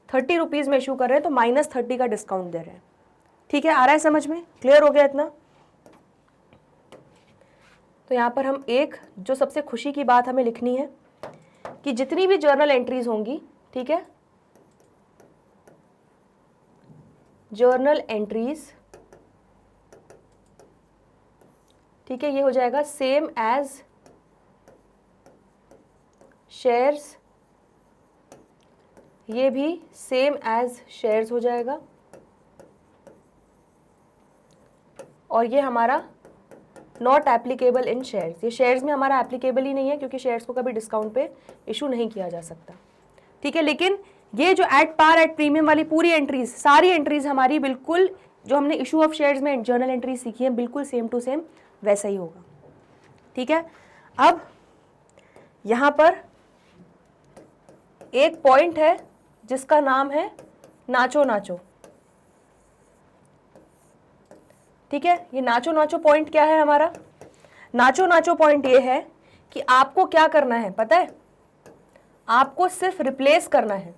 30 रुपीज़ में इशू कर रहे हैं, तो -30 का डिस्काउंट दे रहे हैं, ठीक है। आ रहा है समझ में, क्लियर हो गया इतना। तो यहाँ पर हम एक जो सबसे खुशी की बात हमें लिखनी है कि जितनी भी जर्नल एंट्रीज होंगी, ठीक है, जर्नल एंट्रीज, ठीक है, ये हो जाएगा सेम एज शेयर्स, ये भी सेम एज शेयर्स हो जाएगा, और ये हमारा नॉट एप्लीकेबल इन शेयर्स, ये शेयर्स में हमारा एप्लीकेबल ही नहीं है क्योंकि शेयर्स को कभी डिस्काउंट पे इशू नहीं किया जा सकता, ठीक है। लेकिन ये जो एट पार एट प्रीमियम वाली पूरी एंट्रीज, सारी एंट्रीज हमारी बिल्कुल जो हमने इशू ऑफ शेयर्स में जर्नल एंट्रीज सीखी है, बिल्कुल सेम टू सेम वैसा ही होगा, ठीक है। अब यहाँ पर एक पॉइंट है जिसका नाम है नाचो नाचो, ठीक है, ये नाचो नाचो पॉइंट क्या है हमारा? नाचो नाचो पॉइंट ये है कि आपको क्या करना है पता है? आपको सिर्फ रिप्लेस करना है।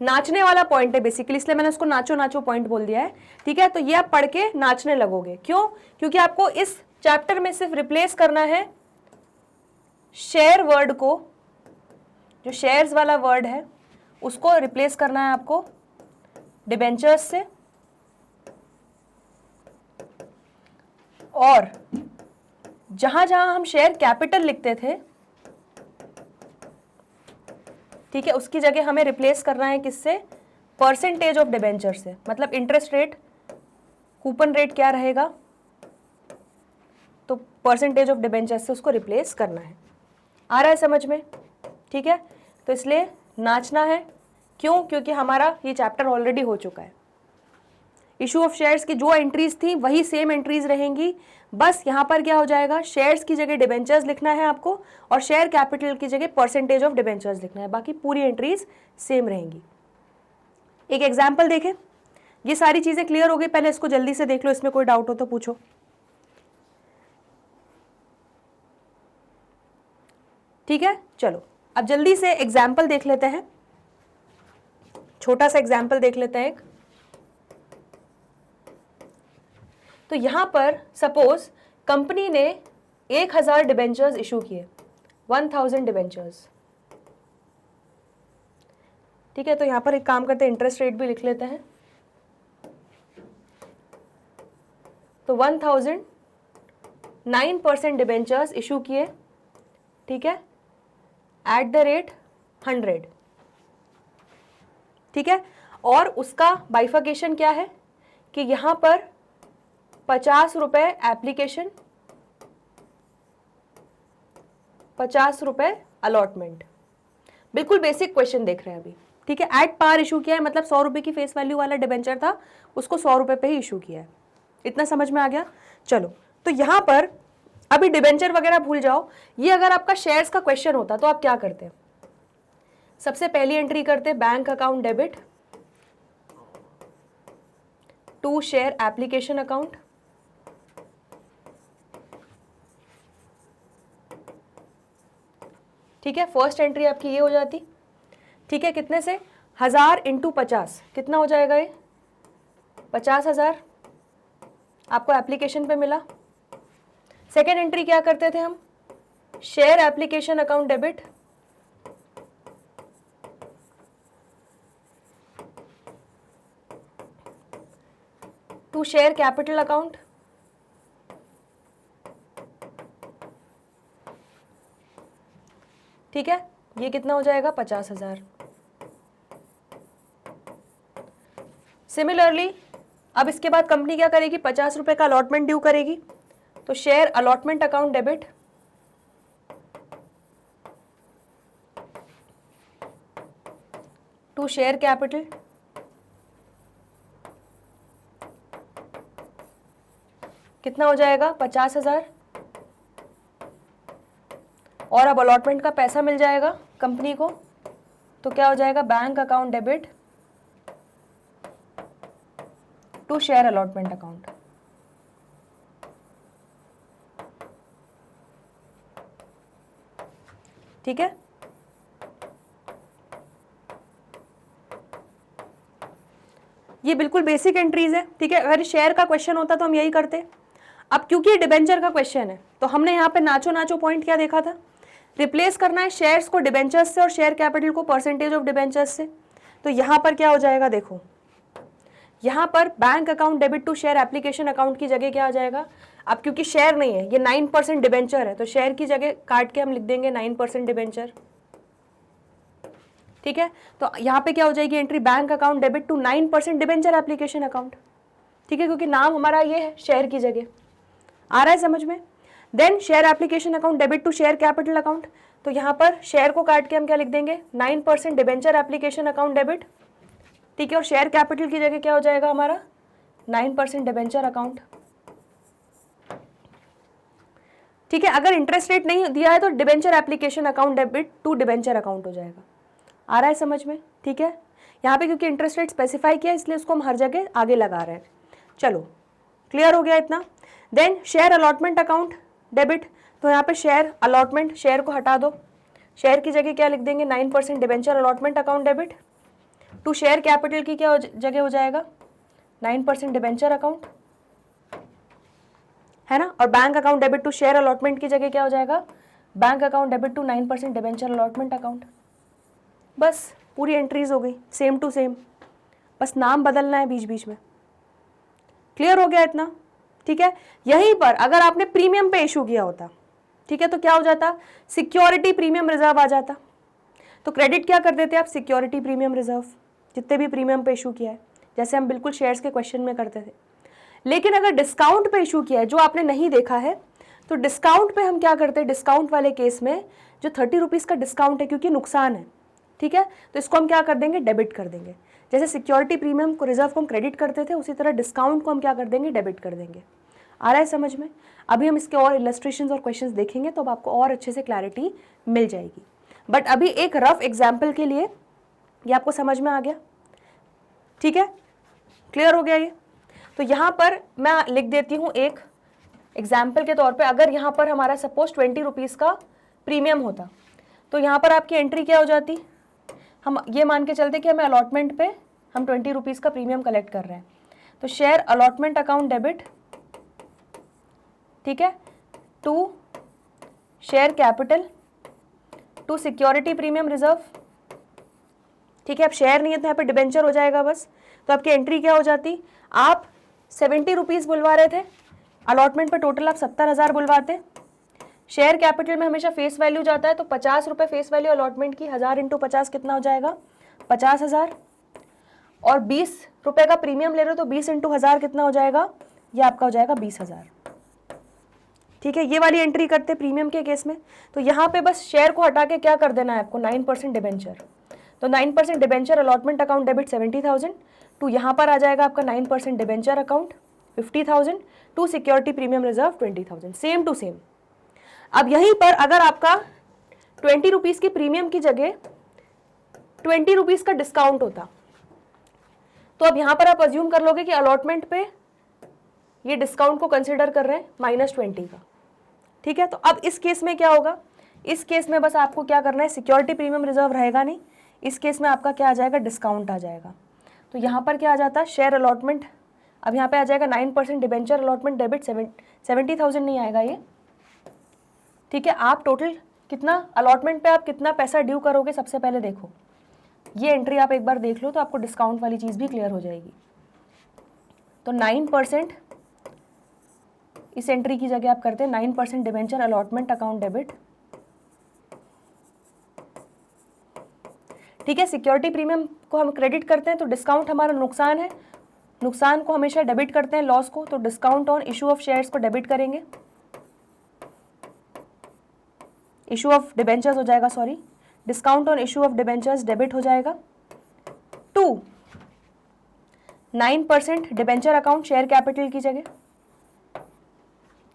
नाचने वाला पॉइंट है बेसिकली, इसलिए मैंने उसको नाचो नाचो पॉइंट बोल दिया है। ठीक है, तो ये आप पढ़ के नाचने लगोगे। क्यों? क्योंकि आपको इस चैप्टर में सिर्फ रिप्लेस करना है शेयर वर्ड को, जो शेयर्स वाला वर्ड है उसको रिप्लेस करना है आपको डिबेंचर्स से, और जहां जहां हम शेयर कैपिटल लिखते थे, ठीक है, उसकी जगह हमें रिप्लेस करना है किससे? परसेंटेज ऑफ डिबेंचर से। मतलब इंटरेस्ट रेट, कूपन रेट क्या रहेगा, तो परसेंटेज ऑफ डिबेंचर से उसको रिप्लेस करना है। आ रहा है समझ में? ठीक है, तो इसलिए नाचना है। क्यों? क्योंकि हमारा ये चैप्टर ऑलरेडी हो चुका है। इशू ऑफ शेयर्स की जो एंट्रीज थी वही सेम एंट्रीज रहेंगी, बस यहाँ पर क्या हो जाएगा, शेयर्स की जगह डिबेंचर्स लिखना है आपको और शेयर कैपिटल की जगह परसेंटेज ऑफ डिबेंचर्स लिखना है, बाकी पूरी एंट्रीज सेम रहेंगी। एक एग्जाम्पल देखें। ये सारी चीजें क्लियर हो गई, पहले इसको जल्दी से देख लो, इसमें कोई डाउट हो तो पूछो। ठीक है, चलो अब जल्दी से एग्जाम्पल देख लेते हैं। छोटा सा एग्जाम्पल देख लेते हैं एक। तो यहां पर सपोज कंपनी ने 1000 डिबेंचर्स इशू किए, 1000 डिबेंचर्स। ठीक है, तो यहां पर एक काम करते हैं, इंटरेस्ट रेट भी लिख लेते हैं। तो 1000 9% डिबेंचर्स इशू किए, ठीक है, एट द रेट 100। ठीक है, और उसका बाइफर्केशन क्या है कि यहां पर 50 रुपए एप्लीकेशन, 50 रुपए अलॉटमेंट। बिल्कुल बेसिक क्वेश्चन देख रहे हैं अभी। ठीक है, एट पार इशू किया है, मतलब 100 रुपए की फेस वैल्यू वाला डिबेंचर था, उसको 100 रुपए पे ही इशू किया है। इतना समझ में आ गया? चलो, तो यहां पर अभी डिबेंचर वगैरह भूल जाओ। ये अगर आपका शेयर्स का क्वेश्चन होता तो आप क्या करते? सबसे पहली एंट्री करते bank account debit to share application account. ठीक है, फर्स्ट एंट्री आपकी ये हो जाती। ठीक है, कितने से? 1000 इंटू 50, कितना हो जाएगा ये? 50,000 आपको एप्लीकेशन पे मिला। सेकेंड एंट्री क्या करते थे हम? Share application account debit to share capital account. ठीक है, ये कितना हो जाएगा? 50,000। सिमिलरली अब इसके बाद कंपनी क्या करेगी? 50 रुपए का अलॉटमेंट ड्यू करेगी, तो share allotment account debit to share capital. कितना हो जाएगा? 50,000। और अब अलॉटमेंट का पैसा मिल जाएगा कंपनी को, तो क्या हो जाएगा? Bank account debit to share allotment account. ठीक है, ये बिल्कुल बेसिक एंट्रीज है। ठीक है, अगर शेयर का क्वेश्चन होता तो हम यही करते। अब क्योंकि डिबेंचर का क्वेश्चन है तो हमने यहाँ पे नाचो नाचो पॉइंट क्या देखा था? रिप्लेस करना है शेयर्स को डिबेंचर्स से और शेयर कैपिटल को परसेंटेज ऑफ डिबेंचर्स से। तो यहाँ पर क्या हो जाएगा? देखो, यहाँ पर bank account debit to share application account की जगह क्या आ जाएगा? अब क्योंकि शेयर नहीं है, ये 9% डिबेंचर है, तो शेयर की जगह काट के हम लिख देंगे 9% डिबेंचर। ठीक है, तो यहाँ पे क्या हो जाएगी entry? Bank account debit to 9% debenture application account. ठीक है, क्योंकि नाम हमारा ये है शेयर की जगह। आ रहा है समझ में? Then share application account debit to share capital account, तो यहाँ पर शेयर को काट के हम क्या लिख देंगे? 9% डिबेंचर एप्लीकेशन अकाउंट डेबिट। ठीक है, और शेयर कैपिटल की जगह क्या हो जाएगा हमारा? 9% डिबेंचर अकाउंट। ठीक है, अगर इंटरेस्ट रेट नहीं दिया है तो debenture application account debit to debenture account हो जाएगा। आ रहा है समझ में? ठीक है, यहाँ पे क्योंकि इंटरेस्ट रेट स्पेसिफाई किया इसलिए उसको हम हर जगह आगे लगा रहे हैं। चलो क्लियर हो गया इतना। Then share allotment account debit, तो यहाँ पे शेयर अलॉटमेंट, शेयर को हटा दो, शेयर की जगह क्या लिख देंगे 9% debenture allotment account debit. To share capital की क्या जगह हो जाएगा 9% डिबेंचर अकाउंट, है ना। और bank account debit to share allotment की जगह क्या हो जाएगा bank account debit to 9% debenture allotment account. बस पूरी एंट्रीज हो गई सेम टू सेम, बस नाम बदलना है बीच बीच में। क्लियर हो गया इतना, ठीक है। यहीं पर अगर आपने प्रीमियम पे इशू किया होता, ठीक है, तो क्या हो जाता सिक्योरिटी प्रीमियम रिजर्व आ जाता। तो क्रेडिट क्या कर देते आप सिक्योरिटी प्रीमियम रिजर्व, जितने भी प्रीमियम पे इशू किया है, जैसे हम बिल्कुल शेयर्स के क्वेश्चन में करते थे। लेकिन अगर डिस्काउंट पे इशू किया है जो आपने नहीं देखा है, तो डिस्काउंट पे हम क्या करते हैं, डिस्काउंट वाले केस में जो 30 रुपीज़ का डिस्काउंट है क्योंकि नुकसान है, ठीक है, तो इसको हम क्या कर देंगे डेबिट कर देंगे। जैसे सिक्योरिटी प्रीमियम को रिजर्व को हम क्रेडिट करते थे, उसी तरह डिस्काउंट को हम क्या कर देंगे डेबिट कर देंगे। आ रहा है समझ में। अभी हम इसके और इलस्ट्रेशंस और क्वेश्चंस देखेंगे तो अब आपको और अच्छे से क्लैरिटी मिल जाएगी। बट अभी एक रफ एग्जाम्पल के लिए ये आपको समझ में आ गया, ठीक है, क्लियर हो गया ये। तो यहाँ पर मैं लिख देती हूँ एक एग्जाम्पल के तौर पे, अगर यहाँ पर हमारा सपोज 20 रुपीज़ का प्रीमियम होता, तो यहाँ पर आपकी एंट्री क्या हो जाती, हम ये मान के चलते कि हमें अलॉटमेंट पे हम 20 रुपीज़ का प्रीमियम कलेक्ट कर रहे हैं, तो शेयर अलॉटमेंट अकाउंट डेबिट, ठीक है, to share capital to security premium reserve, ठीक है। अब शेयर नहीं है तो यहाँ पे डिबेंचर हो जाएगा बस। तो आपकी एंट्री क्या हो जाती, आप 70 रुपीज़ बुलवा रहे थे, अलॉटमेंट पे टोटल आप 70,000 बुलवाते। शेयर कैपिटल में हमेशा फेस वैल्यू जाता है, तो 50 रुपये फेस वैल्यू अलॉटमेंट की, 1000 × 50 कितना हो जाएगा 50,000। और 20 रुपये का प्रीमियम ले रहे हो तो 20 × 1000 कितना हो जाएगा, ये आपका हो जाएगा 20,000, ठीक है। ये वाली एंट्री करते प्रीमियम के केस में। तो यहाँ पे बस शेयर को हटा के क्या कर देना है आपको 9% डिबेंचर, तो 9% debenture allotment account debit 70,000 to यहाँ पर आ जाएगा आपका 9% debenture account 50,000 to security premium reserve 20,000, same to same. अब यहीं पर अगर आपका 20 रुपीज़ की प्रीमियम की जगह 20 रुपीज़ का डिस्काउंट होता, तो अब यहाँ पर आप अज्यूम कर लोगे कि अलॉटमेंट पे ये डिस्काउंट को कंसिडर कर रहे हैं -20 का, ठीक है। तो अब इस केस में क्या होगा, इस केस में बस आपको क्या करना है, सिक्योरिटी प्रीमियम रिजर्व रहेगा नहीं, इस केस में आपका क्या आ जाएगा डिस्काउंट आ जाएगा। तो यहाँ पर क्या आ जाता है शेयर अलॉटमेंट, अब यहाँ पे आ जाएगा 9% डिबेंचर अलॉटमेंट डेबिट 70,000 नहीं आएगा ये, ठीक है। आप टोटल कितना अलॉटमेंट पे आप कितना पैसा ड्यू करोगे सबसे पहले देखो, ये एंट्री आप एक बार देख लो तो आपको डिस्काउंट वाली चीज़ भी क्लियर हो जाएगी। तो 9% इस एंट्री की जगह आप करते हैं 9% डिबेंचर अलॉटमेंट अकाउंट डेबिट, ठीक है। सिक्योरिटी प्रीमियम को हम क्रेडिट करते हैं तो डिस्काउंट हमारा नुकसान है, नुकसान को हमेशा डेबिट करते हैं लॉस को, तो discount on issue of shares को डेबिट करेंगे, इशू ऑफ डिबेंचर्स हो जाएगा, sorry, discount on issue of debentures debit हो जाएगा to 9% debenture account share capital की जगह,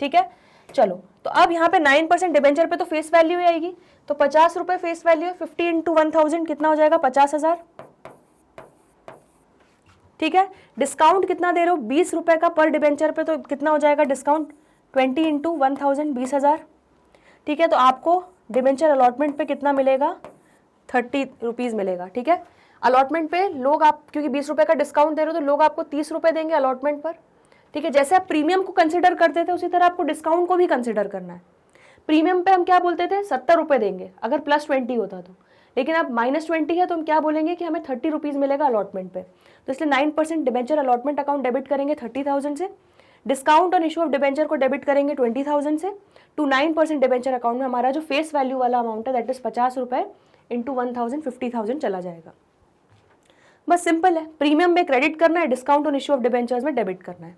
ठीक है। चलो तो अब यहाँ पे 9% डिबेंचर पे तो फेस वैल्यू ही आएगी, तो 50 रुपये फेस वैल्यू, 50 × 1000 कितना हो जाएगा 50,000, ठीक है। डिस्काउंट कितना दे रहे हो 20 रुपये का पर डिबेंचर पे, तो कितना हो जाएगा डिस्काउंट 20 × 1000 20,000, ठीक है। तो आपको डिबेंचर अलॉटमेंट पे कितना मिलेगा 30 रुपीज़ मिलेगा, ठीक है। अलॉटमेंट पे लोग आप क्योंकि 20 रुपये का डिस्काउंट दे रहे हो तो लोग आपको 30 रुपये देंगे अलॉटमेंट पर, ठीक है। जैसे आप प्रीमियम को कंसिडर करते थे उसी तरह आपको डिस्काउंट को भी कंसिडर करना है। प्रीमियम पे हम क्या बोलते थे 70 रुपये देंगे अगर +20 होता तो, लेकिन अब -20 है तो हम क्या बोलेंगे कि हमें 30 रुपीज़ मिलेगा अलॉटमेंट पे, तो इसलिए 9% डिबेंचर अलॉटमेंट अकाउंट डेबिट करेंगे 30,000 से, discount on issue of debenture को डेबिट करेंगे 20,000 से, टू 9% डिबेंचर अकाउंट में हमारा जो फेस वैल्यू वाला अमाउंट है दैट इज 50 रुपये × 1000 50,000 चला जाएगा। बस सिंपल है, प्रीमियम में क्रेडिट करना है, discount on issue of debentures में डेबिट करना है।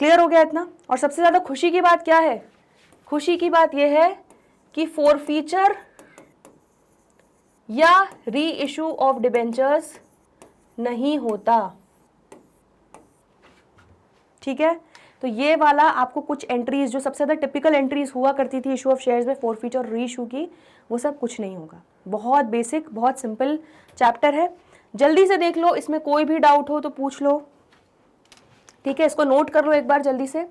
क्लियर हो गया इतना। और सबसे ज़्यादा खुशी की बात क्या है, खुशी की बात यह है कि फॉरफीचर या री इशू ऑफ डिबेंचर्स नहीं होता, ठीक है। तो ये वाला आपको कुछ एंट्रीज जो सबसे ज़्यादा टिपिकल एंट्रीज हुआ करती थी इशू ऑफ शेयर्स में फॉरफीचर और री इशू की, वो सब कुछ नहीं होगा। बहुत बेसिक बहुत सिंपल चैप्टर है, जल्दी से देख लो, इसमें कोई भी डाउट हो तो पूछ लो, ठीक है, इसको नोट कर लो एक बार जल्दी से।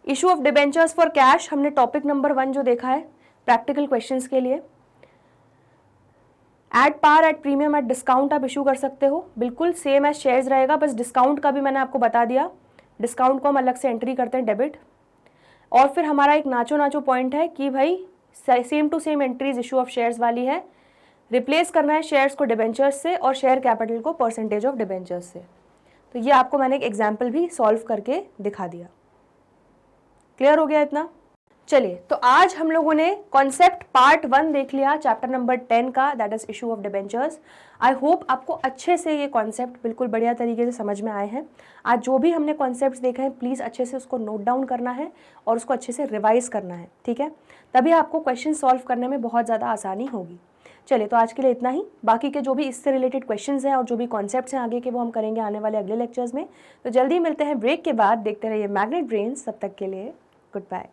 Issue of debentures for cash हमने टॉपिक नंबर 1 जो देखा है प्रैक्टिकल क्वेश्चंस के लिए। At par, at premium, at discount आप इशू कर सकते हो, बिल्कुल सेम एज शेयर्स रहेगा, बस डिस्काउंट का भी मैंने आपको बता दिया, डिस्काउंट को हम अलग से एंट्री करते हैं डेबिट। और फिर हमारा एक नाचो नाचो पॉइंट है कि भाई same to same entries issue of shares वाली है, रिप्लेस करना है शेयर्स को डिबेंचर्स से और शेयर कैपिटल को परसेंटेज ऑफ डिबेंचर्स से। तो ये आपको मैंने एक एग्जाम्पल भी सॉल्व करके दिखा दिया। क्लियर हो गया इतना? चलिए, तो आज हम लोगों ने कॉन्सेप्ट पार्ट 1 देख लिया चैप्टर नंबर 10 का, that is issue of debentures. I hope आपको अच्छे से ये कॉन्सेप्ट बिल्कुल बढ़िया तरीके से समझ में आए हैं। आज जो भी हमने कॉन्सेप्ट्स देखे हैं प्लीज़ अच्छे से उसको नोट डाउन करना है और उसको अच्छे से रिवाइज करना है, ठीक है? तभी आपको क्वेश्चन सॉल्व करने में बहुत ज़्यादा आसानी होगी। चलिए, तो आज के लिए इतना ही। बाकी के जो भी इससे रिलेटेड क्वेश्चंस हैं और जो भी कॉन्सेप्ट्स हैं आगे के, वो हम करेंगे आने वाले अगले लेक्चर्स में। तो जल्दी मिलते हैं ब्रेक के बाद, देखते रहिए मैग्नेट ब्रेन्स। तब तक के लिए गुड बाय।